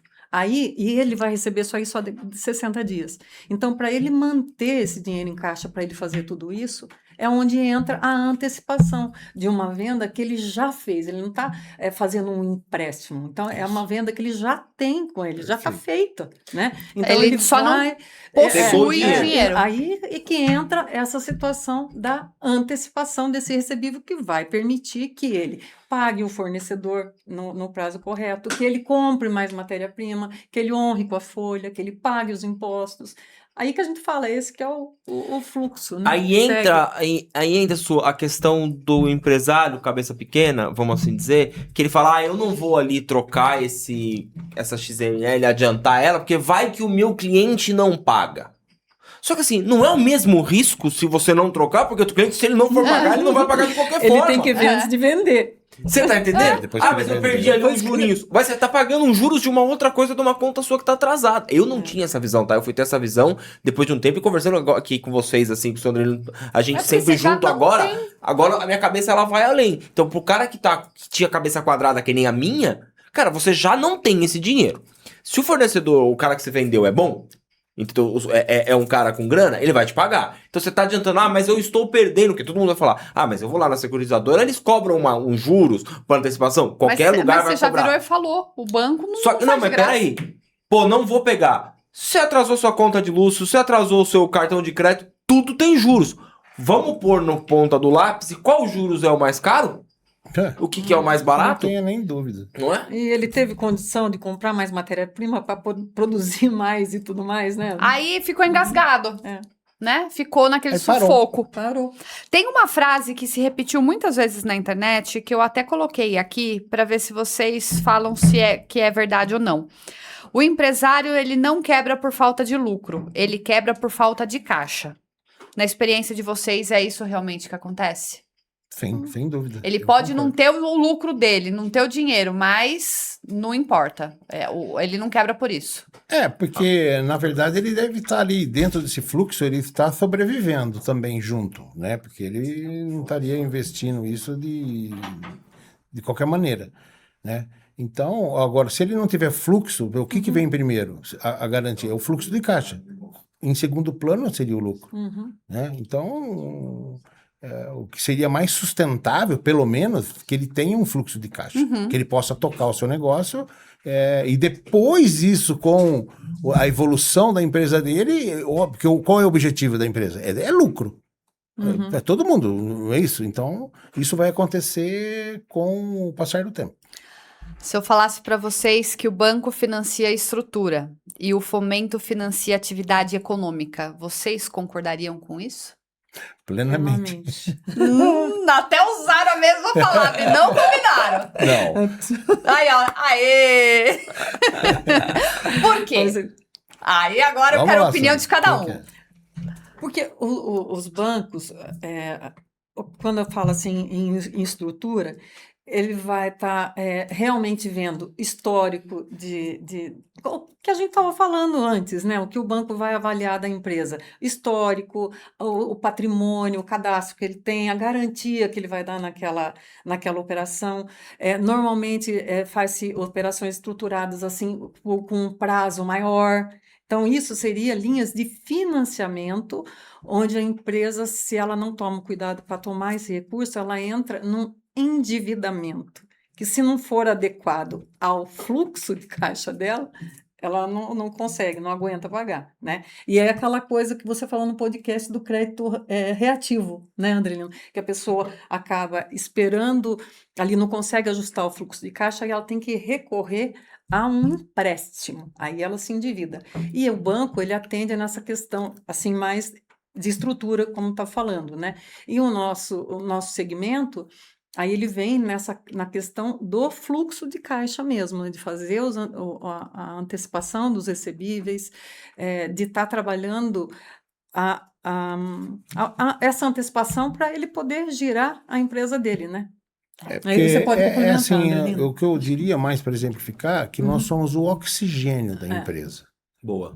E ele vai receber só isso de 60 dias. Então, para ele manter esse dinheiro em caixa, para ele fazer tudo isso, é onde entra a antecipação de uma venda que ele já fez. Ele não está fazendo um empréstimo. Então, é uma venda que ele já tem com ele, já está feita, né? Então, ele só não possui o dinheiro. Aí é que entra essa situação da antecipação desse recebível que vai permitir que ele pague o fornecedor no prazo correto, que ele compre mais matéria-prima, que ele honre com a folha, que ele pague os impostos. Aí que a gente fala, esse que é o fluxo, né? Aí entra a questão do empresário, cabeça pequena, vamos assim dizer, que ele fala, eu não vou ali trocar essa XML, adiantar ela, porque vai que o meu cliente não paga. Só que assim, não é o mesmo risco se você não trocar, porque o cliente, se ele não for pagar, ele não vai pagar de qualquer forma. Ele tem que ver antes de vender. Você tá entendendo? Mas eu perdi ali uns jurinhos. Mas você tá pagando uns juros de uma outra coisa, de uma conta sua que tá atrasada. Eu não tinha essa visão, tá? Eu fui ter essa visão depois de um tempo e conversando aqui com vocês, assim, com o Sandrino, a gente sempre junto agora. Agora a minha cabeça, ela vai além. Então, pro cara que tinha cabeça quadrada que nem a minha, cara, você já não tem esse dinheiro. Se o fornecedor, o cara que você vendeu é bom, então é um cara com grana, ele vai te pagar. Então você tá adiantando, mas eu estou perdendo, porque todo mundo vai falar, mas eu vou lá na securitizadora, eles cobram uns juros para antecipação, qualquer lugar vai cobrar. Mas você já virou e falou, o banco não faz mas peraí, não vou pegar. Se atrasou sua conta de luz, se atrasou o seu cartão de crédito, tudo tem juros. Vamos pôr no ponta do lápis, qual juros é o mais caro? O que é o mais barato? Não tenho nem dúvida. Não é? E ele teve condição de comprar mais matéria-prima para produzir mais e tudo mais, né? Aí ficou engasgado, né? Ficou naquele sufoco. Parou. Tem uma frase que se repetiu muitas vezes na internet, que eu até coloquei aqui, para ver se vocês falam que é verdade ou não. O empresário, ele não quebra por falta de lucro, ele quebra por falta de caixa. Na experiência de vocês, é isso realmente que acontece? Sim, sem dúvida. Ele pode não ter o lucro dele, não ter o dinheiro, mas não importa. Ele não quebra por isso. Porque, na verdade, ele deve estar ali dentro desse fluxo, ele está sobrevivendo também junto, né? Porque ele não estaria investindo isso de qualquer maneira, né? Então, agora, se ele não tiver fluxo, o que vem primeiro? A garantia é o fluxo de caixa. Em segundo plano seria o lucro, né? Então, o que seria mais sustentável, pelo menos, que ele tenha um fluxo de caixa, que ele possa tocar o seu negócio, e depois isso, com a evolução da empresa dele, porque qual é o objetivo da empresa? É lucro. É todo mundo, não é isso? Então, isso vai acontecer com o passar do tempo. Se eu falasse para vocês que o banco financia a estrutura e o fomento financia a atividade econômica, vocês concordariam com isso? Plenamente. Até usaram a mesma palavra e não combinaram. Não. Aí, ó, aê! Por quê? Aí agora eu Vamos quero a lá, opinião de Sandra. cada Quem um. quer? Porque os bancos, quando eu falo assim em estrutura, ele vai estar realmente vendo histórico o que a gente estava falando antes, né? O que o banco vai avaliar da empresa. Histórico, o patrimônio, o cadastro que ele tem, a garantia que ele vai dar naquela operação. Normalmente faz-se operações estruturadas assim com um prazo maior. Então, isso seria linhas de financiamento, onde a empresa, se ela não toma cuidado para tomar esse recurso, ela entra num endividamento, que se não for adequado ao fluxo de caixa dela, ela não consegue, não aguenta pagar, né? E é aquela coisa que você falou no podcast do crédito reativo, né, Andrelino? Que a pessoa acaba esperando, ali não consegue ajustar o fluxo de caixa e ela tem que recorrer a um empréstimo, aí ela se endivida. E o banco, ele atende nessa questão, assim, mais de estrutura, como está falando, né? E o nosso segmento, aí ele vem na questão do fluxo de caixa mesmo, né? De fazer a antecipação dos recebíveis, de estar trabalhando essa antecipação para ele poder girar a empresa dele, né? Aí você pode complementar, assim, Andrelino. o que eu diria mais para exemplificar, que nós somos o oxigênio da empresa. Boa.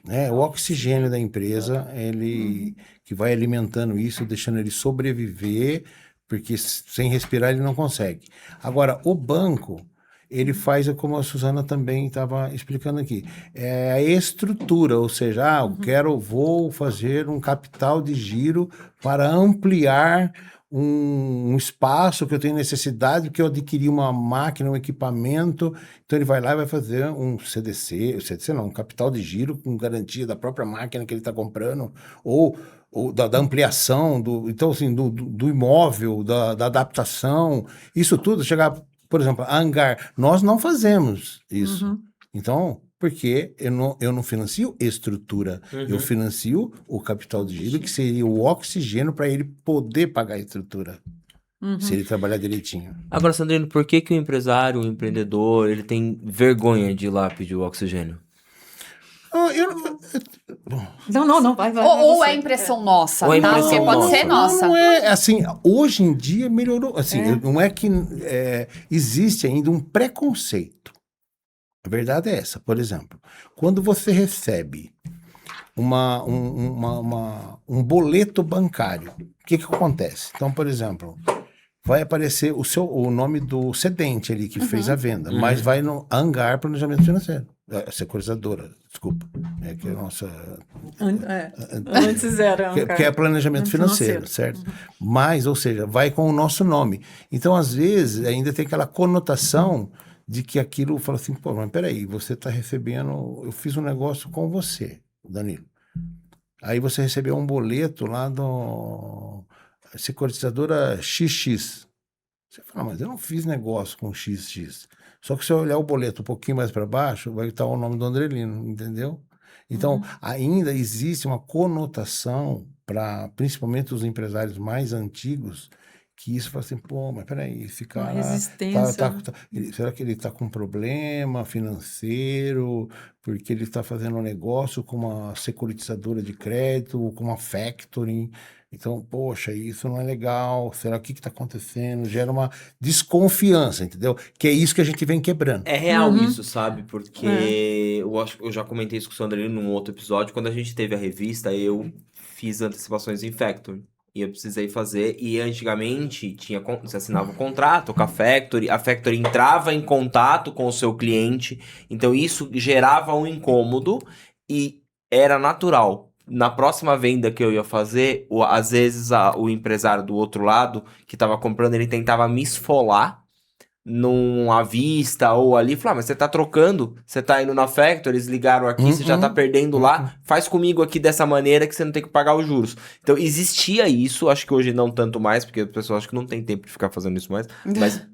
Né? O oxigênio da empresa, ele que vai alimentando isso, deixando ele sobreviver, porque sem respirar ele não consegue. Agora, o banco, ele faz como a Suzana também estava explicando aqui, é a estrutura, ou seja, vou fazer um capital de giro para ampliar um espaço que eu tenho necessidade, porque eu adquiri uma máquina, um equipamento, então ele vai lá e vai fazer um CDC não, um capital de giro com garantia da própria máquina que ele está comprando, ou da ampliação, então, assim, do imóvel, da adaptação, isso tudo, chegar, por exemplo, a hangar, nós não fazemos isso. Então, porque eu não financio estrutura, eu financio o capital de giro, que seria o oxigênio para ele poder pagar a estrutura, se ele trabalhar direitinho. Agora, Sandrino, por que o empresário, o empreendedor, ele tem vergonha de ir lá pedir o oxigênio? Não, vai. Ou você. é impressão nossa, Ou é tá? impressão Porque pode nossa. ser nossa. Não é, assim, hoje em dia melhorou, assim, não é que existe ainda um preconceito. A verdade é essa, por exemplo, quando você recebe um boleto bancário, o que acontece? Então, por exemplo, vai aparecer o nome do cedente ali que fez a venda, mas vai no hangar planejamento financeiro. Securizadora, desculpa. É que a nossa... Antes era que é planejamento financeiro, certo? Mas, ou seja, vai com o nosso nome. Então, às vezes, ainda tem aquela conotação de que aquilo fala assim, pô, mas peraí, você está recebendo... Eu fiz um negócio com você, Danilo. Aí você recebeu um boleto lá do securitizadora XX. Você fala, mas eu não fiz negócio com XX. Só que se eu olhar o boleto um pouquinho mais para baixo, vai estar o nome do Andrelino, entendeu? Então, ainda existe uma conotação para, principalmente os empresários mais antigos, que isso fala assim, pô, mas peraí, esse cara... Uma resistência. Será que ele está com um problema financeiro, porque ele está fazendo um negócio com uma securitizadora de crédito, ou com uma factoring? Então, poxa, isso não é legal, será que está acontecendo? Gera uma desconfiança, entendeu? Que é isso que a gente vem quebrando. É real isso, sabe? Porque eu acho que eu já comentei isso com o Sandrino num outro episódio. Quando a gente teve a revista, eu fiz antecipações em Factory. E eu precisei fazer. E antigamente, você assinava um contrato com a Factory entrava em contato com o seu cliente. Então isso gerava um incômodo e era natural. na próxima venda que eu ia fazer, às vezes o empresário do outro lado que tava comprando, ele tentava me esfolar à vista ou ali, falar, mas você tá trocando, você tá indo na factory, eles ligaram aqui, você já tá perdendo lá, faz comigo aqui dessa maneira que você não tem que pagar os juros. Então existia isso, acho que hoje não tanto mais, porque as pessoas acham que não tem tempo de ficar fazendo isso mais, mas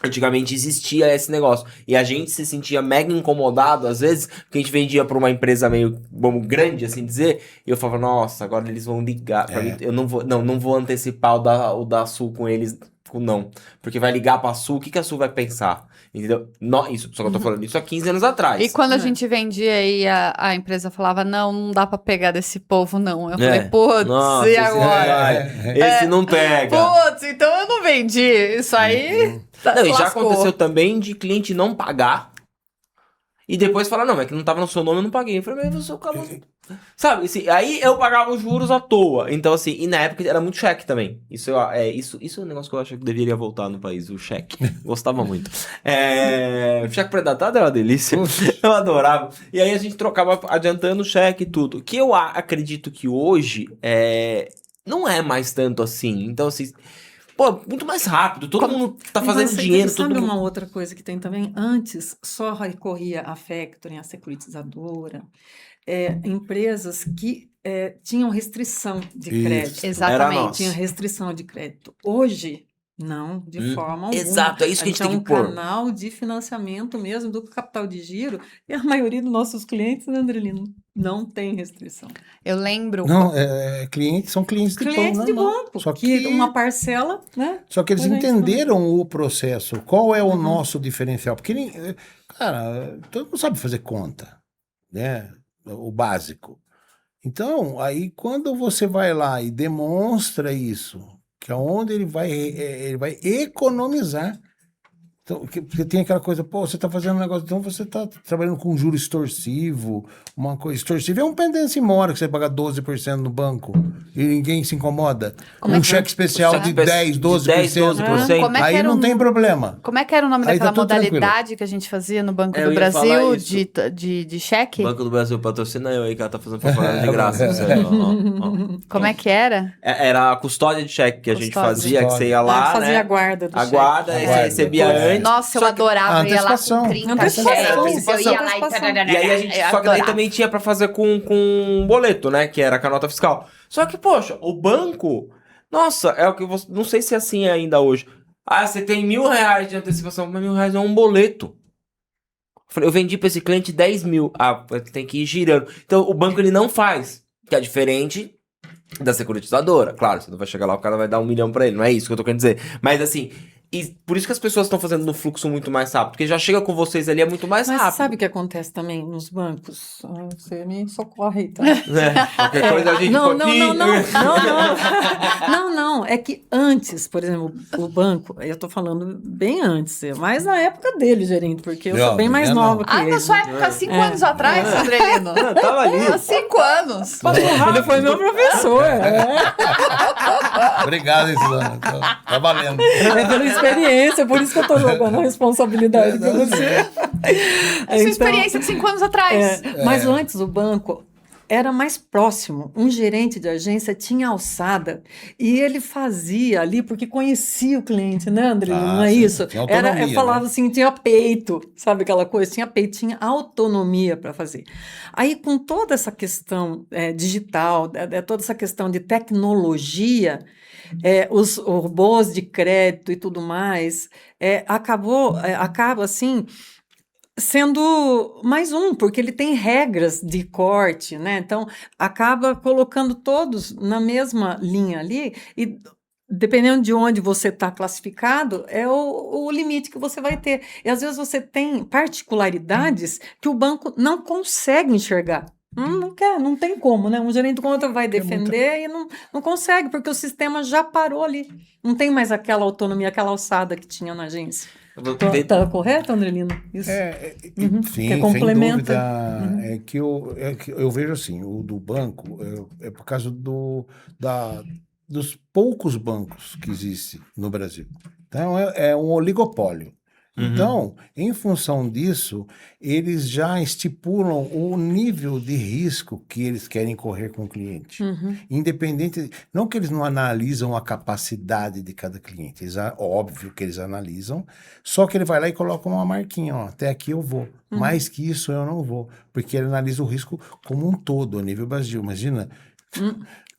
antigamente existia esse negócio. E a gente se sentia mega incomodado, às vezes, porque a gente vendia pra uma empresa meio, vamos, grande, assim dizer, e eu falava, nossa, agora eles vão ligar pra mim, eu não vou antecipar o da Sul com eles, não, porque vai ligar pra Sul, o que a Sul vai pensar? Entendeu? Isso, só que eu tô falando isso há 15 anos atrás. E quando a gente vendia e a empresa falava, não dá pra pegar desse povo, não. Eu falei, putz, Nossa, e agora? Esse não pega. Putz, então eu não vendi. Isso aí. Não, e já lascou. aconteceu também de cliente não pagar e depois falar, não, é que não tava no seu nome, eu não paguei. Eu falei, mas você acabou. Sabe, assim, aí eu pagava os juros à toa. Então, assim, e na época era muito cheque também. Isso é um negócio que eu acho que deveria voltar no país, o cheque. Gostava muito. O cheque pré-datado era uma delícia. Eu adorava. E aí a gente trocava adiantando o cheque e tudo. Que eu acredito que hoje não é mais tanto assim. Então, assim, pô, muito mais rápido. Todo mundo tá fazendo dinheiro. Sabe todo mundo... uma outra coisa que tem também? Antes, só recorria à factoring, à securitizadora, empresas que tinham restrição de Isso. crédito. Exatamente. Tinha restrição de crédito. Hoje, não, de forma alguma. Exato, é isso que a gente tem que pôr. É um canal de financiamento mesmo do capital de giro, e a maioria dos nossos clientes, né, Andrelino, não tem restrição. Eu lembro. Não, são clientes de Clientes de normal. banco, Só que uma parcela, né? Só que eles a gente entenderam o processo. Qual é o nosso diferencial? Porque, cara, todo mundo sabe fazer conta, né? O básico. Então, aí quando você vai lá e demonstra isso, que é onde ele vai economizar. Então, porque tem aquela coisa, pô, você está fazendo um negócio, então você está trabalhando com juro extorsivo, uma coisa extorsiva. É um pendência mora que você paga 12% no banco e ninguém se incomoda. Cheque especial de 10, 12%. Como é que Aí era não tem problema. Como é que era o nome Aí daquela tá tudo modalidade que a gente fazia no Banco Eu do ia falar Brasil isso. de cheque? Banco do Brasil patrocina eu aí, que ela tá fazendo propaganda de graça. Você, ó. Como é que era? Era a custódia de cheque que a gente Custódia. fazia, que você ia lá, fazia né? a guarda do A guarda, aí você recebia antes. Nossa, eu Só que- adorava. Eu ia lá antecipação. com 30 Antecipação. cheques. Eu ia lá e... E aí a gente, só que daí também tinha pra fazer com boleto, né? Que era com a nota fiscal. Só que, poxa, o banco, nossa, é o que você, não sei se é assim ainda hoje. Ah, você tem R$1.000 de antecipação, mas R$1.000 é um boleto. Eu vendi pra esse cliente 10 mil. Ah, tem que ir girando. Então o banco ele não faz, que é diferente da securitizadora. Claro, você não vai chegar lá, o cara vai dar 1 milhão pra ele, não é isso que eu tô querendo dizer. Mas assim, e por isso que as pessoas estão fazendo no fluxo muito mais rápido, porque já chega com vocês ali, é muito mais Mas rápido. sabe o que acontece também nos bancos? Você me socorre aí, tá? Qualquer coisa a gente Não, aqui. não. É que antes, por exemplo, o banco, eu tô falando bem antes, mas na época dele, gerente, porque eu sou bem mais nova que ele. na sua época, 5 anos atrás, Andrelino. Tava ali. Há 5 anos. Ele foi meu professor. Obrigado, Islana. Tá valendo. É pela experiência, por isso que eu tô jogando a responsabilidade pra você. Sua experiência de 5 anos atrás. Mas antes o banco era mais próximo. Um gerente de agência tinha alçada e ele fazia ali porque conhecia o cliente, né, André? Não é sim. isso? Tinha autonomia, Eu falava né? assim, tinha peito, sabe aquela coisa? Tinha peito, tinha autonomia para fazer. Aí, com toda essa questão digital, toda essa questão de tecnologia, os robôs de crédito e tudo mais, acaba assim sendo mais porque ele tem regras de corte, né? Então, acaba colocando todos na mesma linha ali e dependendo de onde você está classificado, é o limite que você vai ter. E às vezes você tem particularidades que o banco não consegue enxergar. Não tem como, né? Um gerente de conta vai defender e não consegue, porque o sistema já parou ali. Não tem mais aquela autonomia, aquela alçada que tinha na agência. Tá correto, Andrelino? Isso. Sim, que complementa. Sem dúvida. É que eu vejo assim, o do banco é por causa dos poucos bancos que existem no Brasil. Então, é um oligopólio. Então, em função disso, eles já estipulam o nível de risco que eles querem correr com o cliente. Independente, não que eles não analisam a capacidade de cada cliente, óbvio que eles analisam, só que ele vai lá e coloca uma marquinha, ó, até aqui eu vou, mais que isso eu não vou, porque ele analisa o risco como um todo, a nível Brasil. Imagina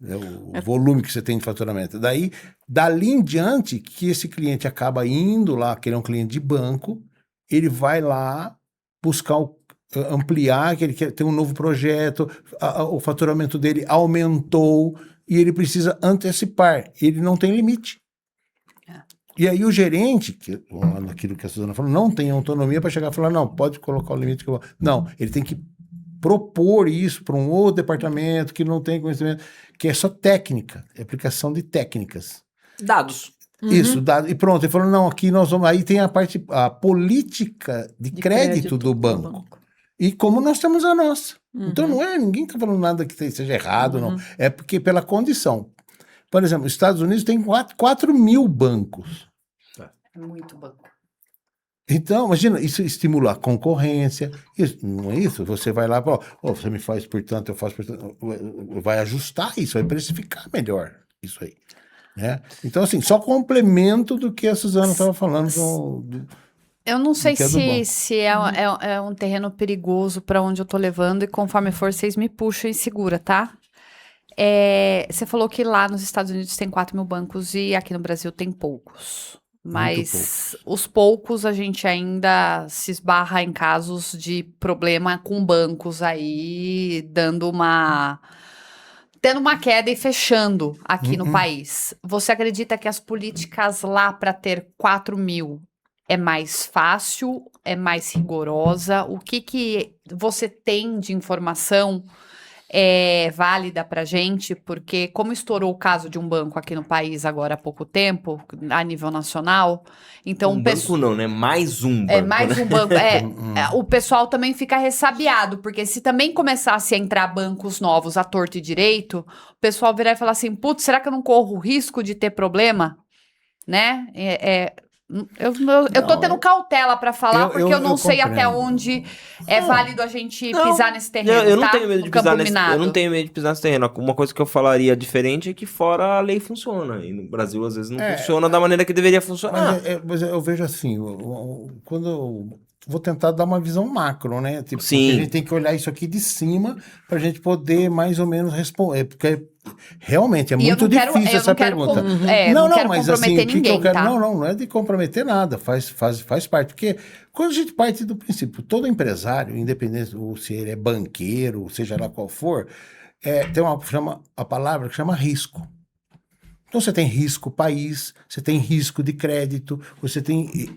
o volume que você tem de faturamento. Daí, dali em diante, que esse cliente acaba indo lá, que ele é um cliente de banco, ele vai lá buscar ampliar, que ele quer ter um novo projeto, o faturamento dele aumentou e ele precisa antecipar. Ele não tem limite. E aí o gerente, naquilo que a Suzana falou, não tem autonomia para chegar e falar, não, pode colocar o limite que eu vou. Não, ele tem que propor isso para um outro departamento que não tem conhecimento, que é só técnica, é aplicação de técnicas. Dados. Isso, dado. E pronto, ele falou, não, aqui nós vamos, aí tem a política de crédito do banco. E como nós temos a nossa. Então não é, ninguém está falando nada que seja errado, não. É porque pela condição. Por exemplo, os Estados Unidos tem 4 mil bancos. É muito banco. Então, imagina, isso estimula a concorrência. Isso, não é isso? Você vai lá e fala, você me faz por tanto, eu faço por tanto. Vai ajustar isso, vai precificar melhor isso aí. Né? Então, assim, só complemento do que a Suzana estava falando. Eu não sei que é do banco. se é um terreno perigoso para onde eu tô levando, e conforme for, vocês me puxam e segura, tá? Você falou que lá nos Estados Unidos tem 4 mil bancos e aqui no Brasil tem poucos. Mas os poucos a gente ainda se esbarra em casos de problema com bancos aí, tendo uma queda e fechando aqui no país. Você acredita que as políticas lá para ter 4 mil é mais fácil, é mais rigorosa? O que você tem de informação válida pra gente? Porque como estourou o caso de um banco aqui no país agora há pouco tempo, a nível nacional, então... banco não, né? Mais um banco. Mais um banco. O pessoal também fica ressabiado, porque se também começasse a entrar bancos novos à torto e direito, o pessoal virar e falar assim, putz, será que eu não corro o risco de ter problema? Né? Eu tô tendo cautela pra falar, porque eu não sei até onde é válido a gente pisar nesse terreno, eu não tá? tenho medo de pisar eu não tenho medo de pisar nesse terreno. Uma coisa que eu falaria diferente é que fora a lei funciona. E no Brasil, às vezes, não funciona da maneira que deveria funcionar. Mas eu vejo assim, quando eu vou tentar dar uma visão macro, né? Tipo, Sim. A gente tem que olhar isso aqui de cima pra gente poder mais ou menos responder, porque realmente é muito difícil essa pergunta. Não quero comprometer ninguém, tá? Não é de comprometer nada, faz parte. Porque quando a gente parte do princípio, todo empresário, independente ou se ele é banqueiro, seja lá qual for, tem a palavra que chama risco. Então você tem risco país, você tem risco de crédito, você tem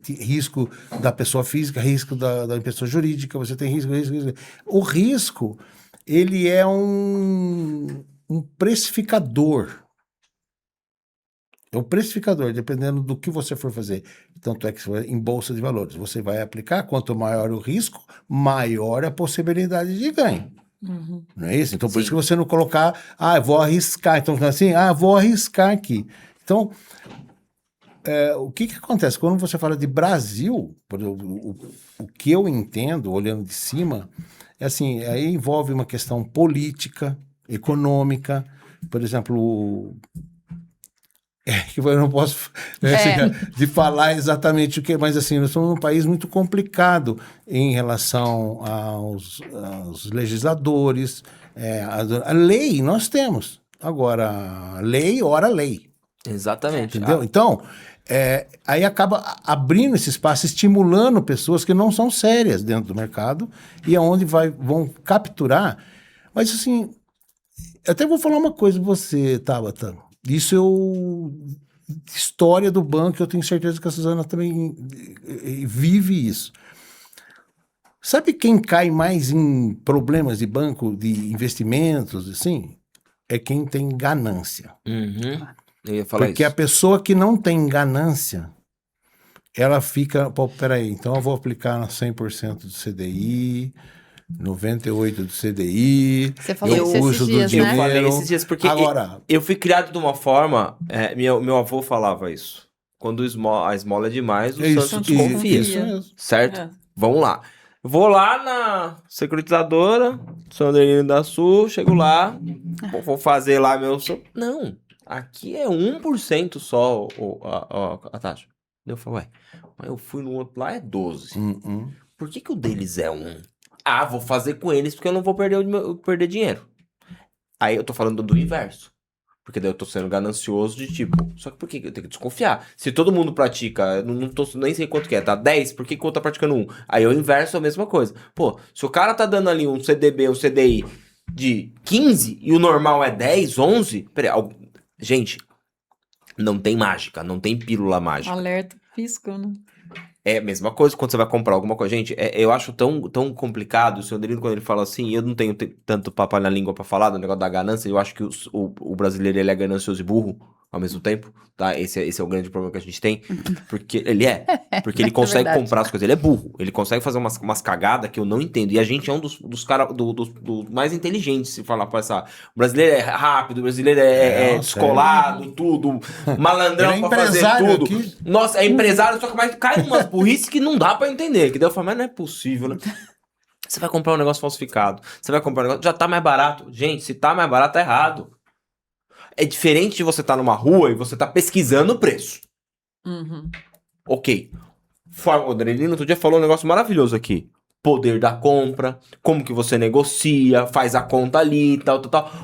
risco da pessoa física, risco da pessoa jurídica, você tem risco. O risco, ele é um precificador. É um precificador, dependendo do que você for fazer. Tanto é que em bolsa de valores, você vai aplicar, quanto maior o risco, maior a possibilidade de ganho. Não é isso? Então, por isso que você não colocar, eu vou arriscar. Então, assim, vou arriscar aqui. Então, o que acontece? Quando você fala de Brasil, o que eu entendo, olhando de cima, é assim, aí envolve uma questão política, econômica, por exemplo... que eu não posso de falar exatamente o que, mas assim, nós somos um país muito complicado em relação aos legisladores, a lei nós temos, agora lei, ora lei. Exatamente. Entendeu? Então, aí acaba abrindo esse espaço, estimulando pessoas que não são sérias dentro do mercado e aonde vão capturar, mas assim, eu até vou falar uma coisa pra você, Tabata. Isso história do banco, eu tenho certeza que a Suzana também vive isso. Sabe quem cai mais em problemas de banco, de investimentos, assim? É quem tem ganância. Eu ia falar Porque isso. a pessoa que não tem ganância, ela fica, peraí, então eu vou aplicar 100% do CDI... 98 do CDI. Você falou isso esses dias, né? Eu falei esses dias porque agora, eu fui criado de uma forma... meu avô falava isso. quando a esmola é demais, o É isso, santo desconfia. isso mesmo. Certo? É. Vamos lá. Vou lá na securitizadora, sou Adelino da Sul, chego lá, vou fazer lá meu... Não, aqui é 1% só a taxa. Eu falei, ué, mas eu fui no outro lá, é 12. Por que o deles é 1? Ah, vou fazer com eles porque eu não vou perder dinheiro. Aí eu tô falando do inverso. Porque daí eu tô sendo ganancioso de tipo... Só que por que eu tenho que desconfiar? Se todo mundo pratica, não tô, nem sei quanto que é, tá 10, por que o outro tá praticando 1? Aí eu inverso a mesma coisa. Pô, se o cara tá dando ali um CDB, um CDI de 15 e o normal é 10, 11... Peraí, gente, não tem mágica, não tem pílula mágica. Alerta fiscal, né? É a mesma coisa quando você vai comprar alguma coisa. Gente, eu acho tão complicado. O senhor Adelino, quando ele fala assim, eu não tenho tanto papo na língua pra falar do negócio da ganância. Eu acho que o brasileiro, ele é ganancioso e burro ao mesmo tempo, tá? Esse é o grande problema que a gente tem. Porque ele consegue verdade. comprar as coisas. Ele é burro. Ele consegue fazer umas cagadas que eu não entendo. E a gente é um dos caras do mais inteligentes, se falar pra essa... O brasileiro é rápido, o brasileiro é descolado, tudo. Malandrão Ele é pra fazer empresário tudo. aqui. Nossa, é empresário, só que mais cai umas burrice que não dá pra entender. Que daí eu falo, mas não é possível, né? Você vai comprar um negócio falsificado. Você vai comprar um negócio... Já tá mais barato. Gente, se tá mais barato, tá errado. É diferente de você estar numa rua e você tá pesquisando o preço. Uhum. Ok. O Adelino outro dia falou um negócio maravilhoso aqui. Poder da compra, como que você negocia, faz a conta ali, tal.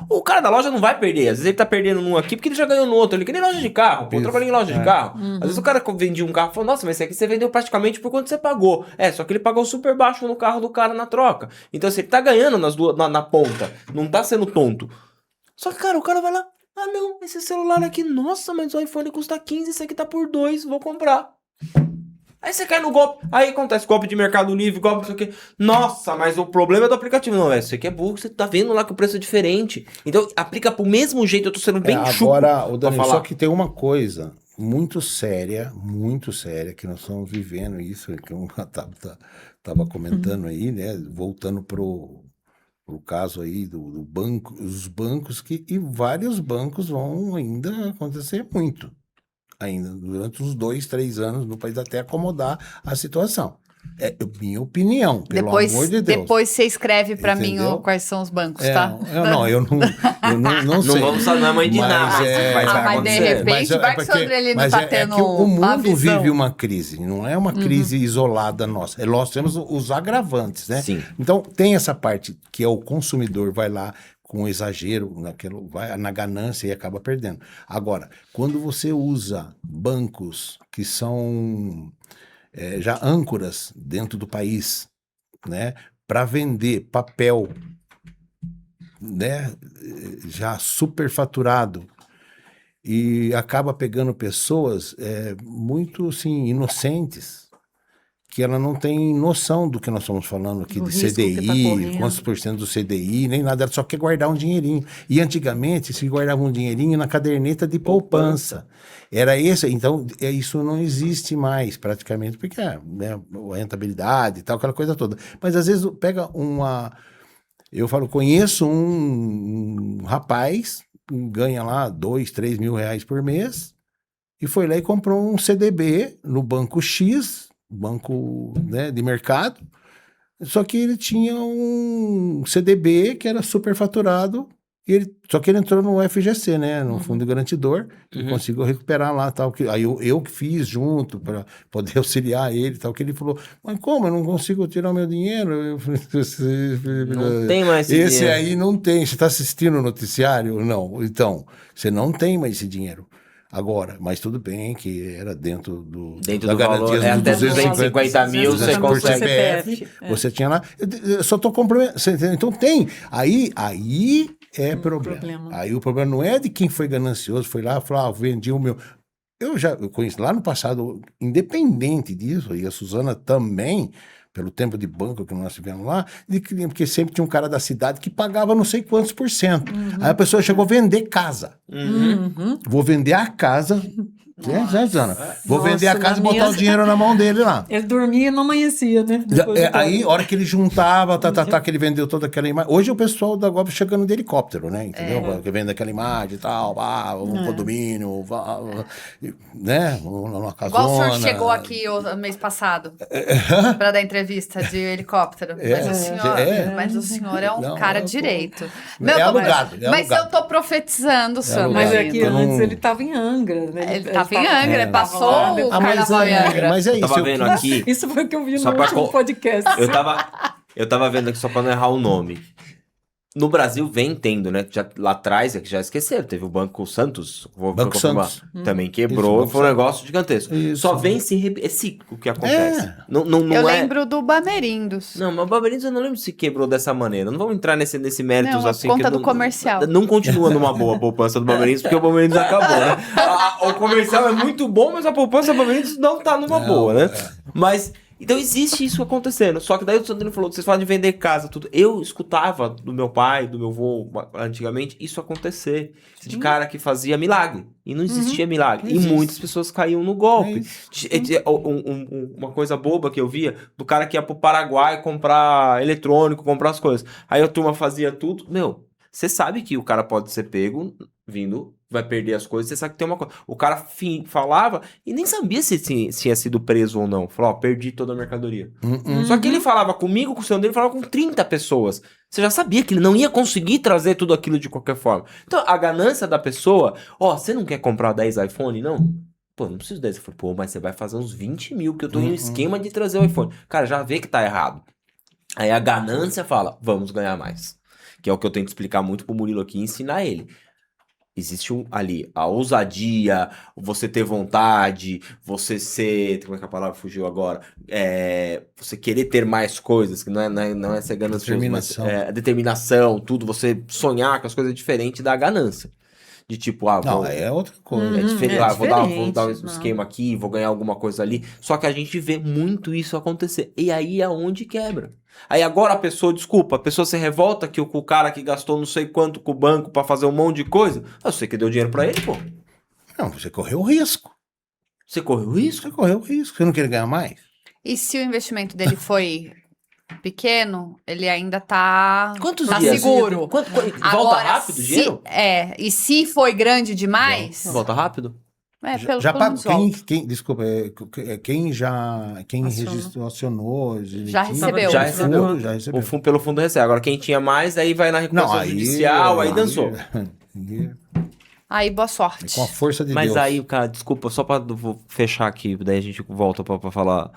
O cara da loja não vai perder. Às vezes ele tá perdendo num aqui porque ele já ganhou no outro. Ele que nem loja de carro. Pô, eu trabalhei em loja de carro. Às vezes o cara vendia um carro e falou, nossa, mas esse aqui você vendeu praticamente por quanto você pagou. Só que ele pagou super baixo no carro do cara na troca. Então, assim, ele tá ganhando nas duas, na ponta. Não tá sendo tonto. Só que, cara, o cara vai lá, ah não, esse celular aqui, nossa, mas o iPhone custa 15, esse aqui tá por 2, vou comprar. Aí você cai no golpe, aí acontece golpe de Mercado Livre, golpe não sei o que. Nossa, mas o problema é do aplicativo. Não, isso aqui é burro, você tá vendo lá que o preço é diferente. Então, aplica pro mesmo jeito, eu tô sendo bem chuco Agora, o pra Danilo, falar. só que tem uma coisa muito séria, que nós estamos vivendo isso, que eu tava comentando aí, né? Voltando pro caso aí do banco, os bancos e vários bancos vão ainda acontecer muito. Ainda durante uns 2, 3 anos no país até acomodar a situação. É minha opinião, pelo amor de Deus. Depois você escreve pra mim Entendeu? quais são os bancos, tá? Eu não sei. Não vamos falar, não é mãe de Mas nada. é- Mas vai mas de acontecer. repente vai que o Sandro ele não tá tendo que o uma mundo visão. vive uma crise, não é uma crise isolada nossa. Nós temos os agravantes, né? Sim. Então tem essa parte que é o consumidor vai lá com exagero, vai na ganância e acaba perdendo. Agora, quando você usa bancos que são já âncoras dentro do país, né, para vender papel, né, já superfaturado, e acaba pegando pessoas muito assim, inocentes, que ela não tem noção do que nós estamos falando aqui Do de risco que tá CDI, correndo. quantos por cento do CDI, nem nada, ela só quer guardar um dinheirinho. E antigamente se guardava um dinheirinho na caderneta de poupança. Era esse, então isso não existe mais praticamente, porque né, a rentabilidade e tal, aquela coisa toda. Mas às vezes pega eu falo, conheço um rapaz, ganha lá 2, 3 mil reais por mês, e foi lá e comprou um CDB no banco X, banco, né, de mercado, só que ele tinha um CDB que era superfaturado, só que ele entrou no FGC, né, no Fundo Garantidor, e conseguiu recuperar lá, tal, aí eu que fiz junto para poder auxiliar ele, tal, que ele falou, mas como, eu não consigo tirar o meu dinheiro? Eu falei, Não tem mais esse dinheiro. aí não tem, você está assistindo o noticiário? Não, então, você não tem mais esse dinheiro. Agora, mas tudo bem que era dentro do da valor, garantia até 250 mil você por consegue. CPF, você tinha lá, eu só estou complementando, então tem, aí é problema. Aí o problema não é de quem foi ganancioso, foi lá e falou, vendi o meu. Eu conheço lá no passado, independente disso, e a Suzana também, pelo tempo de banco que nós tivemos lá, porque sempre tinha um cara da cidade que pagava não sei quantos por cento. Aí a pessoa chegou a vender casa. Vou vender a casa 200 anos. Vou Nossa, vender a casa e na botar minha- o dinheiro na mão dele lá. Ele dormia e não amanhecia, né? Depois de Aí, todo. a hora que ele juntava, que ele vendeu toda aquela imagem. Hoje o pessoal da Golpe chegando de helicóptero, né? Entendeu? Que vende aquela imagem e tal, um condomínio, né? Uma casona. Igual o senhor chegou aqui o mês passado para dar entrevista de helicóptero. Mas o senhor é um Não, cara eu tô- direito. É alugado, é Mas alugado. eu tô profetizando, Sandro. Mas alugado. é que Eu não- antes ele estava em Angra, né? Ele tava em Angra, ele tava passou lá, o depois- carnaval em Angra. Mas é Eu isso. tava vendo aqui. Isso foi o que eu vi Só no pra último co- podcast. Eu tava vendo aqui só pra não errar o nome. No Brasil vem tendo, né? Lá atrás, é que já esqueceram, teve o Banco Santos. Banco Santos. Também quebrou, Isso, foi um Banco negócio gigantesco. Isso. Só vem é cíclico que acontece. Não Eu é... lembro do Bamerindos. Não, mas o Bamerindos eu não lembro se quebrou dessa maneira. Não vamos entrar nesse méritos Não, a assim. conta que do não, comercial. Não continua numa boa a poupança do Bamerindos, porque o Bamerindos acabou, né? O comercial é muito bom, mas a poupança do Bamerindos não tá numa boa, né? Mas, então existe isso acontecendo. Só que daí o Sandrino falou, vocês falam de vender casa, tudo. Eu escutava do meu pai, do meu avô, antigamente, isso acontecer. De cara que fazia milagre. E não existia milagre. E muitas pessoas caíam no golpe. Uma coisa boba que eu via, do cara que ia pro Paraguai comprar eletrônico, comprar as coisas. Aí a turma fazia tudo. Meu, você sabe que o cara pode ser pego vindo, vai perder as coisas, você sabe que tem uma coisa. O cara falava e nem sabia se tinha sido preso ou não. Falou, ó, perdi toda a mercadoria. Só que ele falava comigo, com o Sandro, ele falava com 30 pessoas. Você já sabia que ele não ia conseguir trazer tudo aquilo de qualquer forma. Então, a ganância da pessoa, ó, você não quer comprar 10 iPhone, não? Pô, não preciso 10. Eu falei, pô, mas você vai fazer uns 20 mil, que eu tô em um esquema de trazer o iPhone. Cara, já vê que tá errado. Aí a ganância fala, vamos ganhar mais. Que é o que eu tento explicar muito pro Murilo aqui e ensinar ele. Existe ali a ousadia, você ter vontade, você ser... Como é que a palavra fugiu agora? Você querer ter mais coisas, que não é ser ganancioso, Determinação. mas a determinação, tudo, você sonhar com as coisas diferentes da ganância. De tipo, Não, é outra coisa. é diferente, é vou dar um diferente, não. esquema aqui, vou ganhar alguma coisa ali. Só que a gente vê muito isso acontecer. E aí é onde quebra. Aí agora a pessoa se revolta que o cara que gastou não sei quanto com o banco pra fazer um monte de coisa. Você que deu dinheiro pra ele, pô. Não, você correu risco. Você correu risco. Você correu risco. Você não quer ganhar mais? E se o investimento dele foi pequeno, ele ainda tá, Quantos tá dias? Volta Agora, rápido o dinheiro? E se foi grande demais, Volta rápido? pelo Já menos pagou. volta. Desculpa, quem acionou, Já recebeu. Já recebeu. Já recebeu. Pelo fundo recebe. Agora quem tinha mais, aí vai na recuperação judicial, aí dançou. Aí, boa sorte. Com a força de Mas Deus. aí, cara, desculpa, só pra vou fechar aqui, daí a gente volta pra falar.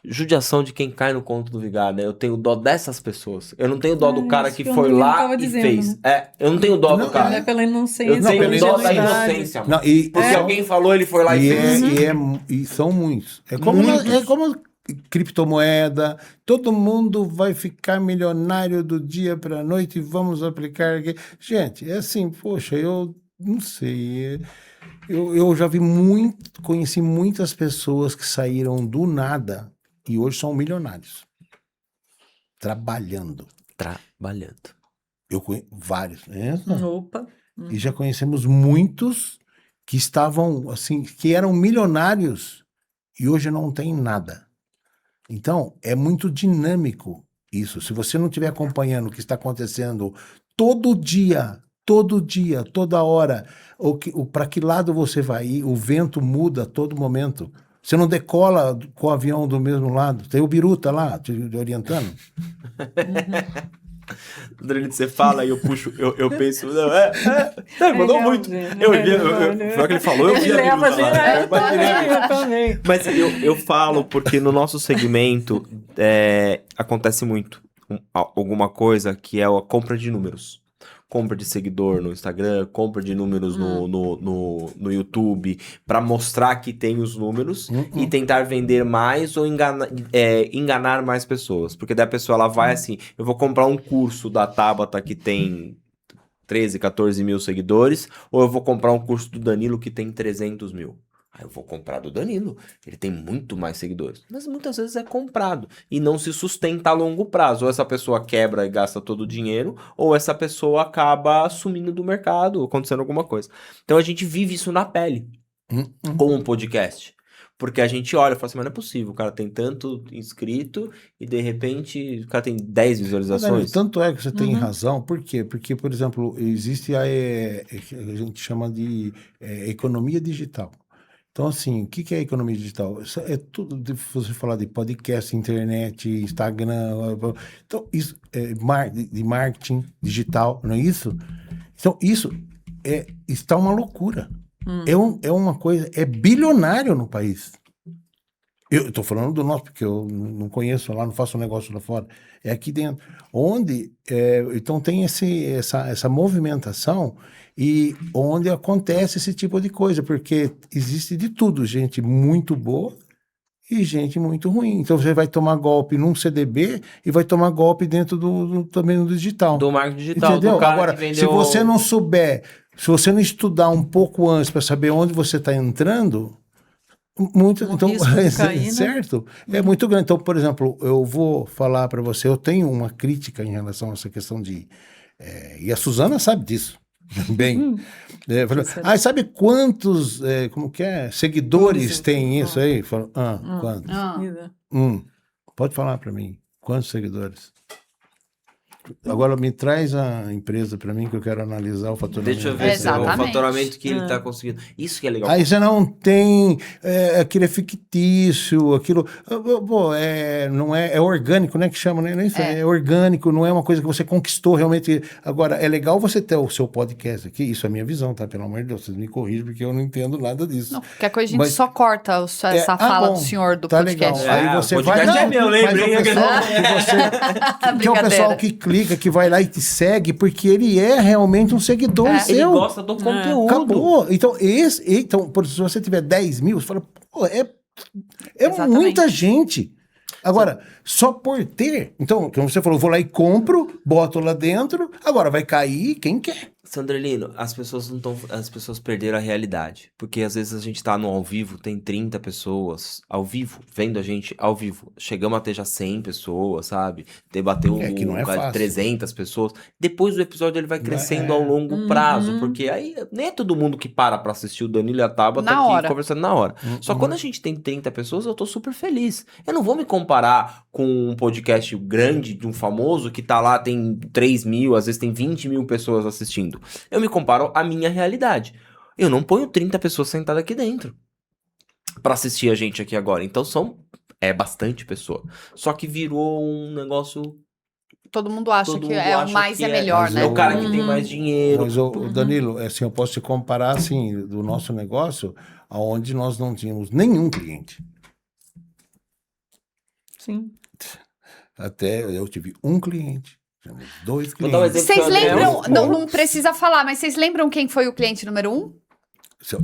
Judiação de quem cai no conto do vigário, né? Eu tenho dó dessas pessoas. Eu não tenho dó do cara isso que que o foi Murilo lá tava e dizendo, fez. né? Eu não tenho dó do Não, cara. É pela inocência. Eu tenho pela dó da ingenuidade. inocência, Não, mano. Porque alguém falou, ele foi lá e fez. E são muitos. É como criptomoeda. Todo mundo vai ficar milionário do dia para a noite e vamos aplicar aqui. Gente, é assim, poxa, eu não sei. Eu já conheci muitas pessoas que saíram do nada e hoje são milionários. Trabalhando. Eu conheço vários, né? Opa. E já conhecemos muitos que estavam, assim, que eram milionários e hoje não tem nada. Então, é muito dinâmico isso. Se você não estiver acompanhando o que está acontecendo todo dia, toda hora, para que lado você vai ir, o vento muda a todo momento. Você não decola com o avião do mesmo lado. Tem o Biruta lá, te orientando. Adriano, você fala e eu puxo, eu penso, não, mandou Legal, muito. gente. Eu vi, foi o que ele falou, eu vi Ele a leva Biruta lá. direto. Eu também. Mas eu falo porque no nosso segmento acontece muito alguma coisa que é a compra de números. Compra de seguidor no Instagram, compra de números no YouTube, para mostrar que tem os números e tentar vender mais ou enganar mais pessoas. Porque daí a pessoa ela vai assim, eu vou comprar um curso da Tabata que tem 13, 14 mil seguidores, ou eu vou comprar um curso do Danilo que tem 300 mil. Aí eu vou comprar do Danilo, ele tem muito mais seguidores. Mas muitas vezes é comprado e não se sustenta a longo prazo. Ou essa pessoa quebra e gasta todo o dinheiro, ou essa pessoa acaba sumindo do mercado, acontecendo alguma coisa. Então a gente vive isso na pele. com um podcast. Porque a gente olha e fala assim, mas não é possível, o cara tem tanto inscrito e de repente o cara tem 10 visualizações. Tanto é que você tem razão, por quê? Porque, por exemplo, existe a gente chama de economia digital. Então, assim, o que é economia digital? Isso é tudo, você falar de podcast, internet, Instagram, então isso é de marketing digital, não é isso? Então, isso está uma loucura. É uma coisa, é bilionário no país. Eu estou falando do nosso, porque eu não conheço lá, não faço um negócio lá fora. É aqui dentro. Então tem essa movimentação e onde acontece esse tipo de coisa, porque existe de tudo, gente muito boa e gente muito ruim. Então você vai tomar golpe num CDB e vai tomar golpe dentro também no digital. Do marketing digital, entendeu? do cara Agora, que vendeu... se você não souber, se você não estudar um pouco antes para saber onde você está entrando, então, risco de cair, né? certo? É muito grande. Então, por exemplo, eu vou falar para você, eu tenho uma crítica em relação a essa questão de... e a Suzana sabe disso. Bem, sabe quantos como que é? Seguidores tem isso aí? Falo, quantos? Pode falar para mim, quantos seguidores? Agora me traz a empresa para mim que eu quero analisar o faturamento. Deixa eu ver se é o Exatamente. faturamento que ele tá conseguindo. Isso que é legal. Aí você não tem, aquilo é fictício, aquilo, não é orgânico, né, que chama, né? É orgânico, não é uma coisa que você conquistou realmente. Agora, é legal você ter o seu podcast aqui, isso é a minha visão, tá? Pelo amor de Deus, vocês me corrigem, porque eu não entendo nada disso. Não, qualquer coisa a gente só corta essa fala bom, do senhor do tá podcast. legal. Aí você o podcast vai... é meu, lembrei. Mas o pessoal que é o pessoal que clica, que vai lá e te segue, porque ele é realmente um seguidor seu. Ele gosta do conteúdo. Acabou. Então, se você tiver 10 mil, você fala, pô, é Exatamente. muita gente. Agora, só por ter... Então, como você falou, eu vou lá e compro, boto lá dentro, agora vai cair quem quer. Sandrelino, as pessoas perderam a realidade. Porque às vezes a gente tá no ao vivo, tem 30 pessoas ao vivo, vendo a gente ao vivo. Chegamos a ter já 100 pessoas, sabe? Debateu que não é fácil. 300 pessoas. Depois do episódio ele vai crescendo ao longo prazo. Porque aí nem é todo mundo que para pra assistir o Danilo e a Tabata Na aqui hora. conversando na hora. Só quando a gente tem 30 pessoas, eu tô super feliz. Eu não vou me comparar com um podcast grande de um famoso que tá lá, tem 3 mil, às vezes tem 20 mil pessoas assistindo. Eu me comparo à minha realidade. Eu não ponho 30 pessoas sentadas aqui dentro pra assistir a gente aqui agora. Então é bastante pessoa. Só que virou um negócio... Todo mundo acha Todo que mundo o acha mais que é melhor, mas né? É o cara que tem mais dinheiro. Mas, Danilo, assim, eu posso te comparar, assim, do nosso negócio, aonde nós não tínhamos nenhum cliente. Sim. Até eu tive um cliente, tivemos 2 Vou dar um clientes. exemplo. Vocês lembram, Não, não precisa falar, mas vocês lembram quem foi o cliente número 1?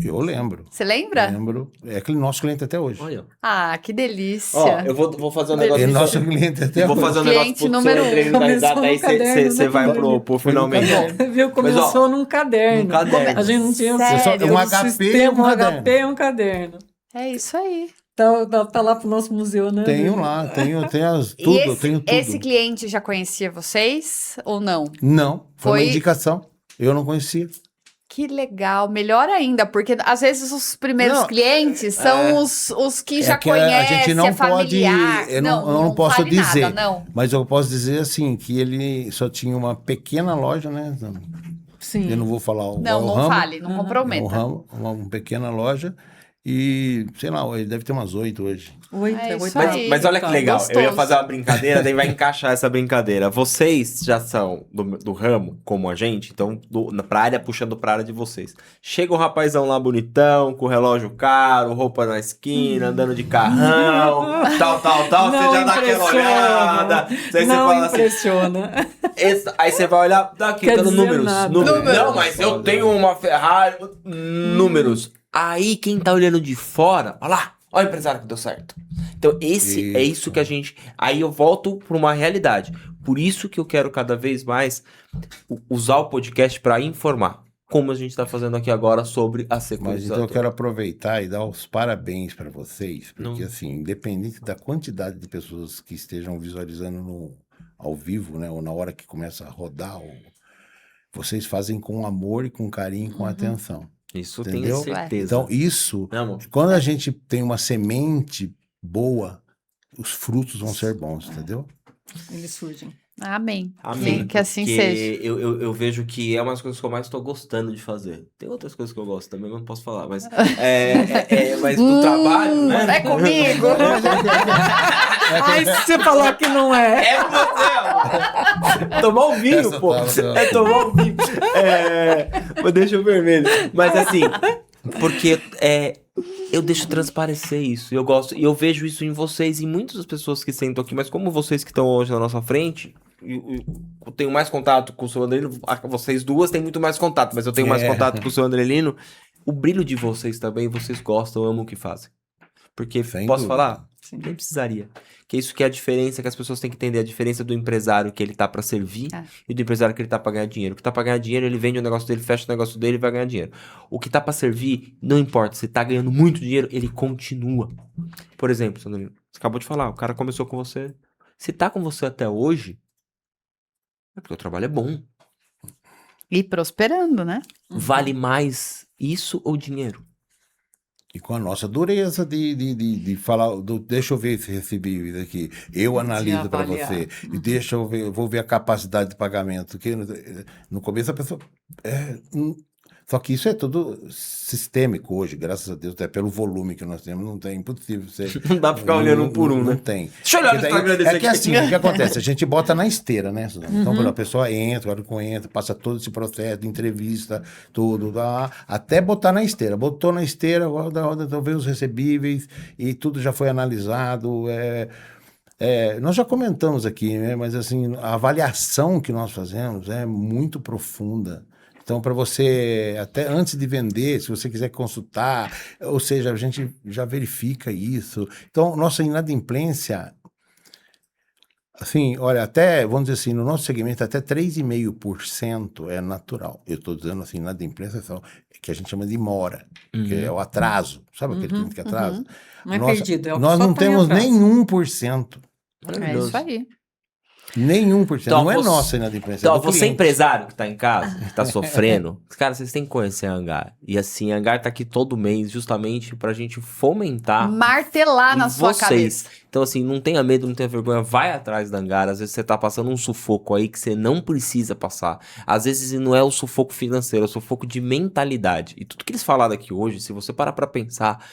Eu lembro. Você lembra? Lembro. É aquele nosso cliente até hoje. Olha. Ah, que delícia. Ó, eu vou fazer um negócio... É nosso cliente até Vou hoje. fazer um Cliente negócio pro número seu Andrei dar Começou risada, no aí caderno, você né, vai Danilo? pro finalmente. Viu? Começou num caderno. num caderno. A gente não tinha Sério? Um HP e um sistema, caderno. HP e um caderno. É isso aí. Tá lá pro nosso museu, né? Tenho lá, tenho E tenho tudo. esse cliente já conhecia vocês ou não? Não, foi Foi- uma indicação. Eu não conhecia. Que legal, melhor ainda, porque às vezes os primeiros Não, clientes são os que já que conhecem, a gente não é familiar. pode, eu não posso fale dizer, nada, não. mas eu posso dizer assim, que ele só tinha uma pequena loja, né? Sim. Eu não vou falar o Não, não ramo, fale, não comprometa. o ramo, uma pequena loja, e sei lá, ele deve ter umas 8 hoje. É isso oito. aí. Mas olha que Tá, legal, eu ia gostoso. fazer uma brincadeira, daí vai encaixar essa brincadeira. Vocês já são do ramo, como a gente, então pra área, puxando pra área de vocês. Chega um rapazão lá bonitão, com relógio caro, roupa na esquina, andando de carrão, tal, Não você já dá aquela impressiona. olhada. Aí você Não fala assim, impressiona. aí você vai olhar, daqui, Quer dando dizer números. nada. Não, mas eu tenho uma Ferrari, números. Aí quem tá olhando de fora, olha lá, olha o empresário que deu certo. Então é isso que a gente... Aí eu volto pra uma realidade. Por isso que eu quero cada vez mais usar o podcast pra informar. Como a gente tá fazendo aqui agora sobre a Mas sequência. então eu quero aproveitar e dar os parabéns para vocês, porque Não. assim, independente da quantidade de pessoas que estejam visualizando ao vivo, né, ou na hora que começa a rodar, vocês fazem com amor e com carinho, com atenção. Isso eu Entendeu? tenho certeza. Então, isso, Né, amor? quando a gente tem uma semente boa, os frutos vão ser bons, entendeu? Eles surgem. Amém. Amém. Que assim Porque seja. eu vejo que é uma das coisas que eu mais tô gostando de fazer. Tem outras coisas que eu gosto também, mas não posso falar. Mas, mas do trabalho, né? É comigo! Ai, se você falar que não é. É você, amor. Tomar um vinho, Essa pô. tá- É tomar um vinho. Vou deixar o vermelho. Mas assim, porque eu deixo transparecer isso. Eu gosto, e eu vejo isso em vocês e muitas das pessoas que sentam aqui, mas como vocês que estão hoje na nossa frente, eu tenho mais contato com o seu Andrelino. Vocês duas têm muito mais contato, mas eu tenho mais contato com o seu Andrelino. O brilho de vocês também, vocês gostam, amam o que fazem. Porque, Sem posso dúvida. falar? Sim. Nem precisaria. Que isso que é a diferença, que as pessoas têm que entender. A diferença do empresário que ele tá pra servir e do empresário que ele tá pra ganhar dinheiro. O que tá pra ganhar dinheiro, ele vende o negócio dele, fecha o negócio dele e vai ganhar dinheiro. O que tá pra servir, não importa. Se tá ganhando muito dinheiro, ele continua. Por exemplo, Sandrino, você acabou de falar, o cara começou com você. Se tá com você até hoje, é porque o trabalho é bom. E prosperando, né? Vale mais isso ou dinheiro? E com a nossa dureza de falar, deixa eu ver esse recebível aqui, eu analiso para avaliar. você, e deixa eu ver, vou ver a capacidade de pagamento. Que no começo a pessoa. Só que isso é tudo sistêmico hoje, graças a Deus, até pelo volume que nós temos, não tem, impossível você. Não dá pra ficar olhando um por um, Não né? tem. Deixa eu olhar no Porque daí- Instagram desse É que aqui. assim, o que acontece? A gente bota na esteira, né, Suzana? Então, quando a pessoa entra, passa todo esse processo de entrevista, tudo, até botar na esteira. Botou na esteira, roda, vê os recebíveis e tudo já foi analisado. Nós já comentamos aqui, né? Mas assim, a avaliação que nós fazemos é muito profunda. Então, para você, até antes de vender, se você quiser consultar, ou seja, a gente já verifica isso. Então, nossa inadimplência, assim, olha, até, vamos dizer assim, no nosso segmento, até 3,5% é natural. Eu estou dizendo assim, inadimplência, que a gente chama de mora, que é o atraso. Sabe aquele cliente que atrasa? Não é perdido, é o que Nós só não tá em temos atraso. nem 1%. É isso aí. Nem 1%. Então, não é você- nossa inadimplência. Então, é do você cliente. empresário que tá em casa, que tá sofrendo, cara, vocês têm que conhecer a Hangar. E assim, a Hangar tá aqui todo mês justamente pra gente fomentar Martelar na em sua vocês. cabeça. Então, assim, não tenha medo, não tenha vergonha, vai atrás da Hangar. Às vezes você tá passando um sufoco aí que você não precisa passar. Às vezes não é o sufoco financeiro, é o sufoco de mentalidade. E tudo que eles falaram aqui hoje, se você parar pra pensar,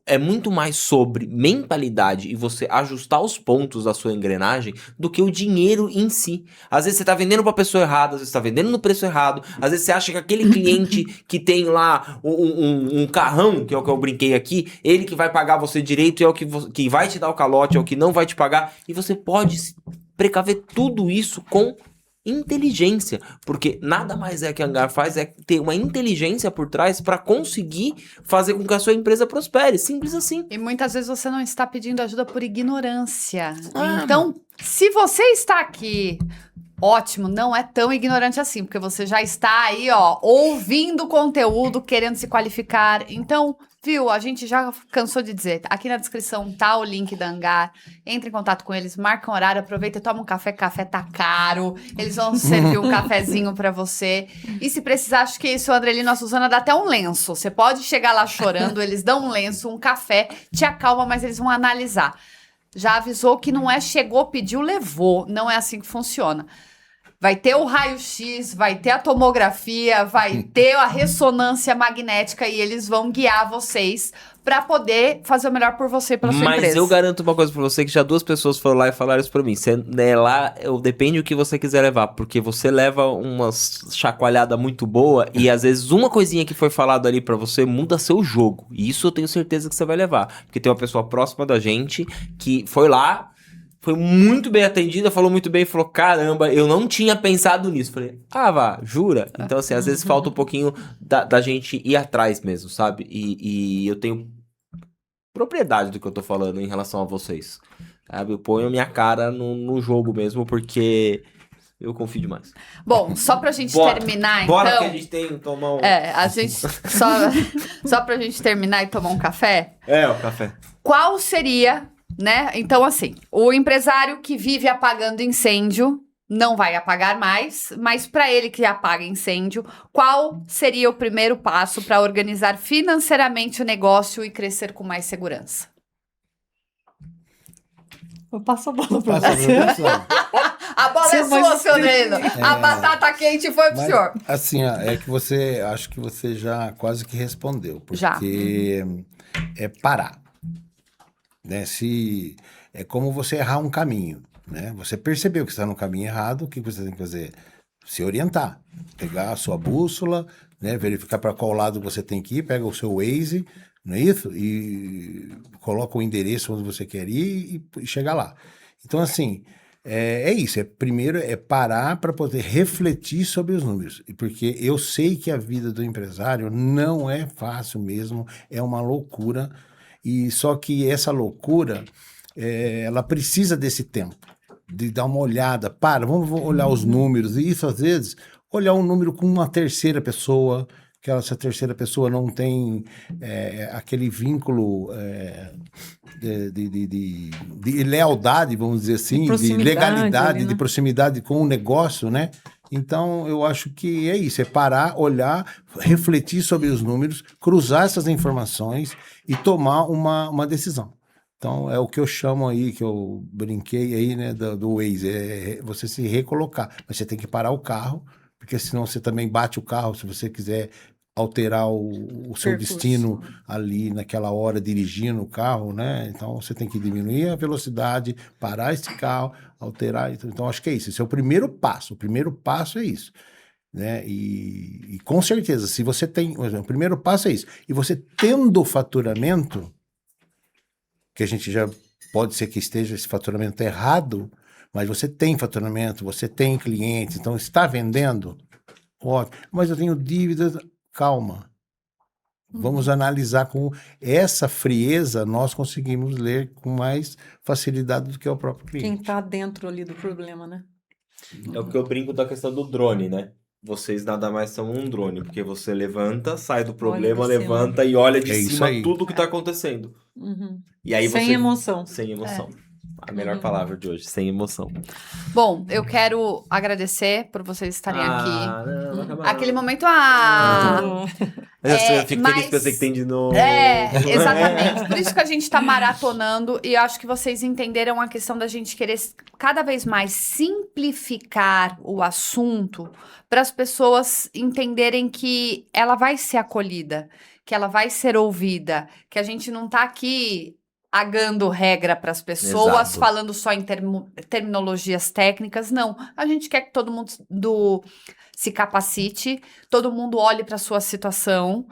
é muito mais sobre mentalidade e você ajustar os pontos da sua engrenagem do que o dinheiro em si. Às vezes você tá vendendo pra pessoa errada, às vezes você tá vendendo no preço errado, às vezes você acha que aquele cliente que tem lá um carrão, que é o que eu brinquei aqui, ele que vai pagar você direito, é o que vai te dar o calote, é o que não vai te pagar, e você pode precaver tudo isso com inteligência, porque nada mais é que a Hangar faz é ter uma inteligência por trás para conseguir fazer com que a sua empresa prospere, simples assim. E muitas vezes você não está pedindo ajuda por ignorância. Ah, Então, se você está aqui, ótimo, não é tão ignorante assim, porque você já está aí, ó, ouvindo conteúdo, querendo se qualificar. Então, viu, a gente já cansou de dizer, aqui na descrição tá o link da Hangar, entre em contato com eles, marca um horário, aproveita e toma um café, café tá caro, eles vão servir um cafezinho pra você, e se precisar, acho que isso, o Andrelino e a Suzana dá até um lenço, você pode chegar lá chorando, eles dão um lenço, um café, te acalma, mas eles vão analisar. Já avisou que não é chegou, pediu, levou, não é assim que funciona. Vai ter o raio-x, vai ter a tomografia, vai ter a ressonância magnética e eles vão guiar vocês para poder fazer o melhor por você, pela sua Mas empresa. eu garanto uma coisa pra você, que já 2 pessoas foram lá e falaram isso pra mim. Você, né, lá, depende do que você quiser levar, porque você leva uma chacoalhada muito boa e às vezes uma coisinha que foi falado ali pra você muda seu jogo. E isso eu tenho certeza que você vai levar. Porque tem uma pessoa próxima da gente que foi lá, foi muito bem atendida, falou muito bem, falou, caramba, eu não tinha pensado nisso. Falei, vá, jura? Então, assim, às vezes falta um pouquinho da gente ir atrás mesmo, sabe? E eu tenho propriedade do que eu tô falando em relação a vocês, sabe? Eu ponho a minha cara no jogo mesmo, porque eu confio demais. Bom, só pra gente Bora. terminar, Bora então... que a gente tem que tomar um... a gente... Só pra gente terminar e tomar um café, o café. qual seria, né? Então, assim, o empresário que vive apagando incêndio, não vai apagar mais, mas para ele que apaga incêndio, qual seria o primeiro passo para organizar financeiramente o negócio e crescer com mais segurança? Eu passo a bola para Passa você. pra pessoa. A bola é Você vai sua, seu Neno. A É. batata quente foi pro Mas, senhor. assim, ó, acho que você já quase que respondeu, Já. porque é parar, né? É como você errar um caminho, né? Você percebeu que está no caminho errado, o que você tem que fazer? Se orientar, pegar a sua bússola, né? Verificar para qual lado você tem que ir, pega o seu Waze, não é isso? E coloca o endereço onde você quer ir e chega lá. Então, assim, é isso. Primeiro é parar para poder refletir sobre os números. Porque eu sei que a vida do empresário não é fácil mesmo, é uma loucura. E só que essa loucura, ela precisa desse tempo, de dar uma olhada. Vamos olhar os números. E isso, às vezes, olhar um número com uma terceira pessoa, que essa terceira pessoa não tem aquele vínculo de lealdade, vamos dizer assim, de proximidade legalidade, ali, né? de proximidade com o negócio, né? Então, eu acho que é isso, é parar, olhar, refletir sobre os números, cruzar essas informações e tomar uma decisão. Então, é o que eu chamo aí, que eu brinquei aí, né, do Waze, é você se recolocar. Mas você tem que parar o carro, porque senão você também bate o carro, se você quiser alterar o seu Percurso. destino ali naquela hora dirigindo o carro, né? Então, você tem que diminuir a velocidade, parar esse carro, alterar. Então, acho que é isso. Esse é o primeiro passo. O primeiro passo é isso, né? E com certeza, se você tem... O primeiro passo é isso. E você tendo faturamento, que a gente já pode ser que esteja esse faturamento errado, mas você tem faturamento, você tem clientes, então está vendendo, ótimo. Mas eu tenho dívidas, calma. Vamos analisar com essa frieza, nós conseguimos ler com mais facilidade do que o próprio Quem cliente. está dentro ali do problema, né? É o que eu brinco da questão do drone, né? Vocês nada mais são um drone, porque você levanta, sai do problema, de cima. levanta e olha de É isso cima aí. tudo que tá acontecendo. Uhum. E aí Sem você... emoção. Sem emoção. A melhor palavra de hoje, sem emoção. Bom, eu quero agradecer por vocês estarem aqui. Não, vai acabar. Aquele momento, Eu fico mas- feliz que você que tem de novo. Exatamente. Por isso que a gente tá maratonando e eu acho que vocês entenderam a questão da gente querer cada vez mais simplificar o assunto para as pessoas entenderem que ela vai ser acolhida, que ela vai ser ouvida, que a gente não tá aqui agando regra para as pessoas, Exato. falando só em terminologias técnicas. Não, a gente quer que todo mundo se capacite, todo mundo olhe para sua situação,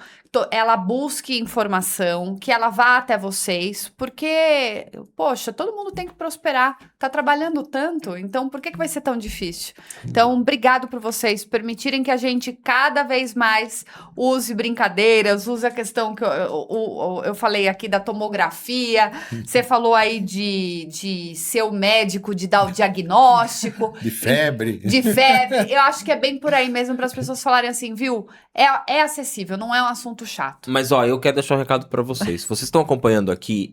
ela busque informação, que ela vá até vocês, porque, poxa, todo mundo tem que prosperar, tá trabalhando tanto, então por que vai ser tão difícil? Então, obrigado por vocês permitirem que a gente cada vez mais use brincadeiras, use a questão que eu falei aqui da tomografia, você falou aí de ser o médico, de dar o diagnóstico, De febre. de febre. Eu acho que é bem por aí mesmo para as pessoas falarem assim, viu? É acessível, não é um assunto chato. Mas ó, eu quero deixar um recado pra vocês. Vocês estão acompanhando aqui,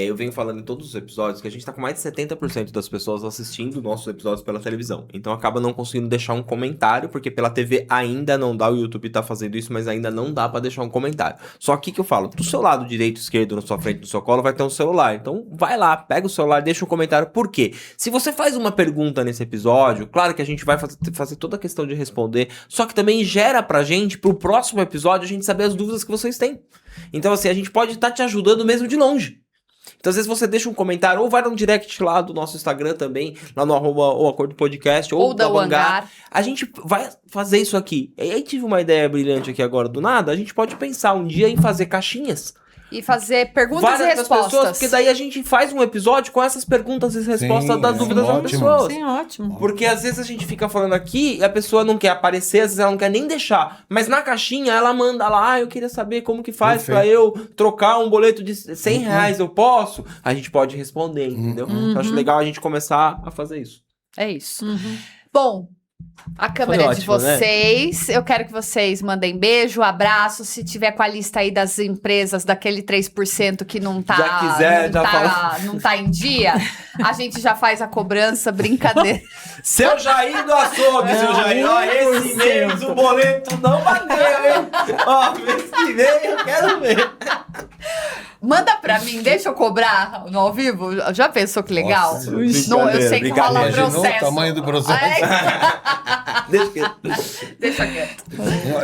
eu venho falando em todos os episódios que a gente tá com mais de 70% das pessoas assistindo nossos episódios pela televisão. Então acaba não conseguindo deixar um comentário, porque pela TV ainda não dá, o YouTube tá fazendo isso, mas ainda não dá pra deixar um comentário. Só que eu falo, do seu lado direito, esquerdo, na sua frente, no seu colo, vai ter um celular. Então vai lá, pega o celular, deixa um comentário. Por quê? Se você faz uma pergunta nesse episódio, claro que a gente vai fazer toda a questão de responder, só que também gera pra gente, pro próximo episódio, a gente saber as dúvidas que vocês têm. Então assim, a gente pode estar te ajudando mesmo de longe. Então às vezes você deixa um comentário, ou vai no direct lá do nosso Instagram também, lá no @oacordopodcast, Ou da Hangar. A gente vai fazer isso aqui. E aí tive uma ideia brilhante aqui agora do nada, a gente pode pensar um dia em fazer caixinhas. E fazer perguntas e Várias das respostas. pessoas, porque daí a gente faz um episódio com essas perguntas e respostas Sim, das é dúvidas das ótimo. pessoas. Sim, ótimo. Porque às vezes a gente fica falando aqui e a pessoa não quer aparecer, às vezes ela não quer nem deixar. Mas na caixinha ela manda lá, eu queria saber como que faz pra eu trocar um boleto de 100 reais, eu posso? A gente pode responder, entendeu? Então, eu acho legal a gente começar a fazer isso. É isso. Uhum. Bom, A câmera Foi é de ótimo, né? vocês. Eu quero que vocês mandem beijo, abraço. Se tiver com a lista aí das empresas, daquele 3% que não tá, Já quiser, já fala. não tá em dia, a gente já faz a cobrança, brincadeira. Seu Jair do açougue, seu Jair. Ó, esse mês o boleto não bateu, hein? Ó, mês que vem eu quero ver. Manda pra mim, deixa eu cobrar no ao vivo. Já pensou que legal? Nossa, Não, eu sei que rola brincadeira. Imaginou o processo. tamanho do processo? Deixa que... Deixa quieto.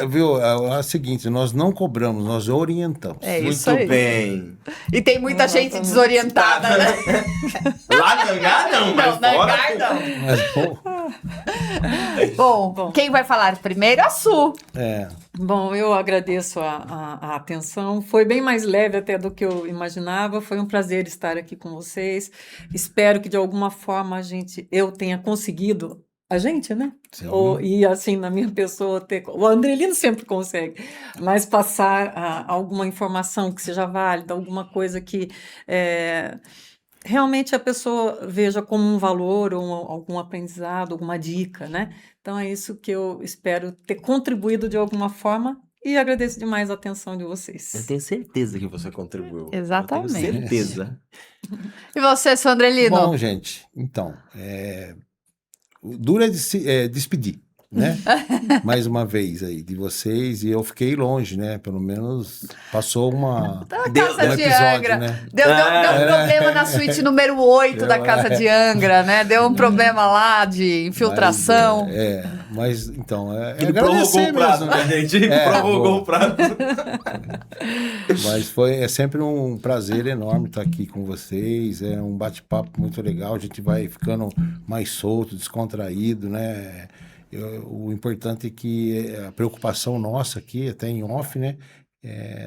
Viu? É o seguinte, nós não cobramos, nós orientamos. É isso Muito aí. bem. E tem muita gente desorientada, né? Lá no hangar não, mas Não, na fora... Hangar não. Mas, pô, Bom, quem vai falar primeiro? A Su. Bom, eu agradeço a atenção. Foi bem mais leve até do que eu imaginava. Foi um prazer estar aqui com vocês. Espero que de alguma forma eu tenha conseguido. A gente, né? Sim. E assim, na minha pessoa, o Andrelino sempre consegue, mas passar alguma informação que seja válida, alguma coisa que realmente a pessoa veja como um valor ou algum aprendizado, alguma dica, né? Então é isso que eu espero ter contribuído de alguma forma e agradeço demais a atenção de Eu vocês. tenho certeza que você contribuiu. Exatamente. Eu tenho certeza. E você, Sandrelino? Bom, gente, então, o duro é despedir, né? Mais uma vez aí de vocês, e eu fiquei longe, né? Pelo menos passou Da um Casa de episódio, Angra. né? Deu um problema na suíte número 8 da Casa de Angra, né? Deu um problema lá de infiltração. Mas então, Ele prorrogou o prazo, mesmo, né, gente? Prorrogou o prazo. Mas é sempre um prazer enorme estar aqui com vocês. É um bate-papo muito legal. A gente vai ficando mais solto, descontraído, né? O importante é que a preocupação nossa aqui, até em off, né?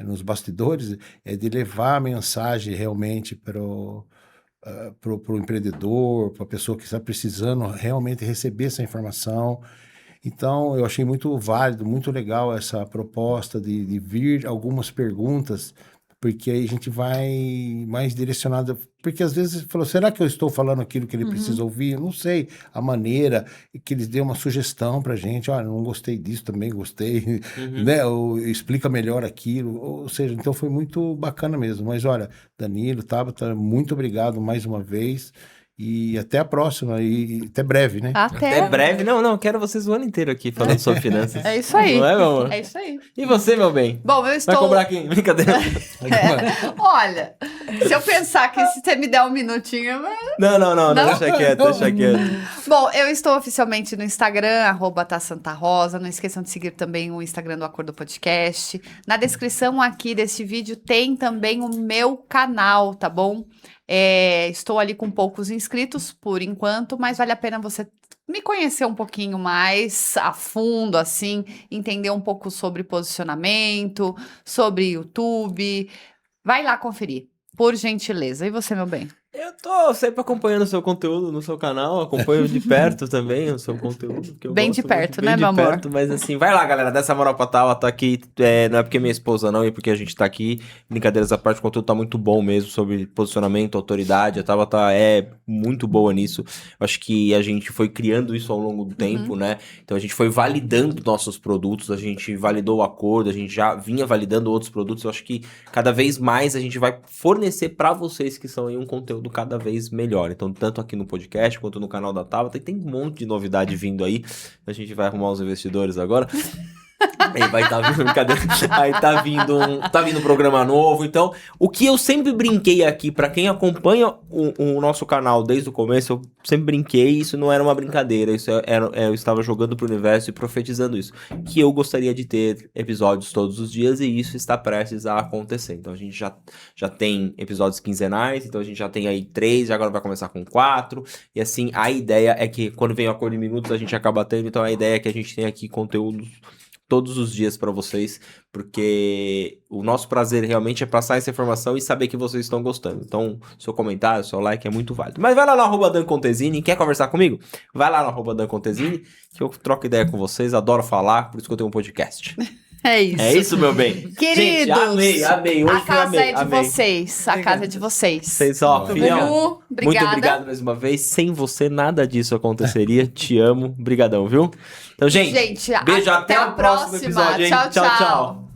Nos bastidores, é de levar a mensagem realmente para o empreendedor, para a pessoa que está precisando realmente receber essa informação. Então, eu achei muito válido, muito legal essa proposta de vir algumas perguntas, porque aí a gente vai mais direcionado. Porque às vezes falou, será que eu estou falando aquilo que ele precisa ouvir? Eu não sei a maneira que eles dêem uma sugestão para a gente. Olha, não gostei disso, também gostei, né? Ou explica melhor aquilo. Ou seja, então foi muito bacana mesmo. Mas olha, Danilo, Tabata, muito obrigado mais uma vez. E até a próxima, e até breve, né? Até breve. Não, quero vocês o ano inteiro aqui falando sobre finanças. É isso aí. Não é, meu amor? É isso aí. E você, meu bem? Bom, eu estou... Vai cobrar quem? Brincadeira. Olha, se eu pensar que se você me der um minutinho... Não, deixa quieto. Bom, eu estou oficialmente no Instagram, @tasantarosa. Não esqueçam de seguir também o Instagram do Acordo Podcast. Na descrição aqui desse vídeo tem também o meu canal, tá bom? Estou ali com poucos inscritos por enquanto, mas vale a pena você me conhecer um pouquinho mais a fundo, assim, entender um pouco sobre posicionamento, sobre YouTube. Vai lá conferir, por gentileza. E você, meu bem? Eu tô sempre acompanhando o seu conteúdo no seu canal, acompanho de perto também o seu conteúdo. Que eu Bem gosto de perto, muito, né, bem meu de amor? perto, mas assim, vai lá, galera, dá essa moral pra Tava, tá aqui, não é porque minha esposa não, é porque a gente tá aqui, brincadeiras à parte, o conteúdo tá muito bom mesmo, sobre posicionamento, autoridade, a Tava é muito boa nisso, eu acho que a gente foi criando isso ao longo do tempo, né, então a gente foi validando nossos produtos, a gente validou o acordo, a gente já vinha validando outros produtos, eu acho que cada vez mais a gente vai fornecer pra vocês que são aí um conteúdo cada vez melhor. Então, tanto aqui no podcast quanto no canal da Tabata, tem um monte de novidade vindo aí. A gente vai arrumar os investidores agora. Aí vai estar vindo, brincadeira. Aí tá vindo um programa novo. Então, o que eu sempre brinquei aqui, pra quem acompanha o nosso canal desde o começo, eu sempre brinquei, isso não era uma brincadeira, isso eu estava jogando pro universo e profetizando isso, que eu gostaria de ter episódios todos os dias e isso está prestes a acontecer. Então a gente já tem episódios quinzenais, então a gente já tem aí 3, e agora vai começar com 4, e assim, a ideia é que quando vem o Acordo em Minutos a gente acaba tendo, então a ideia é que a gente tenha aqui conteúdos todos os dias pra vocês, porque o nosso prazer realmente é passar essa informação e saber que vocês estão gostando. Então, seu comentário, seu like é muito válido. Mas vai lá no @dancontesini, quer conversar comigo? Vai lá no @dancontesini, que eu troco ideia com vocês, adoro falar, por isso que eu tenho um podcast. É isso. É isso, meu bem. Queridos, Gente, amei. Hoje a casa amei, é de amei. vocês. A casa é de vocês. Vocês, ó, Bubu, filhão. Bubu, Muito obrigada. obrigado mais uma vez. Sem você, nada disso aconteceria. Te amo. Brigadão, viu? Então, gente, beijo. Até o próximo episódio, hein? Tchau, tchau. Tchau.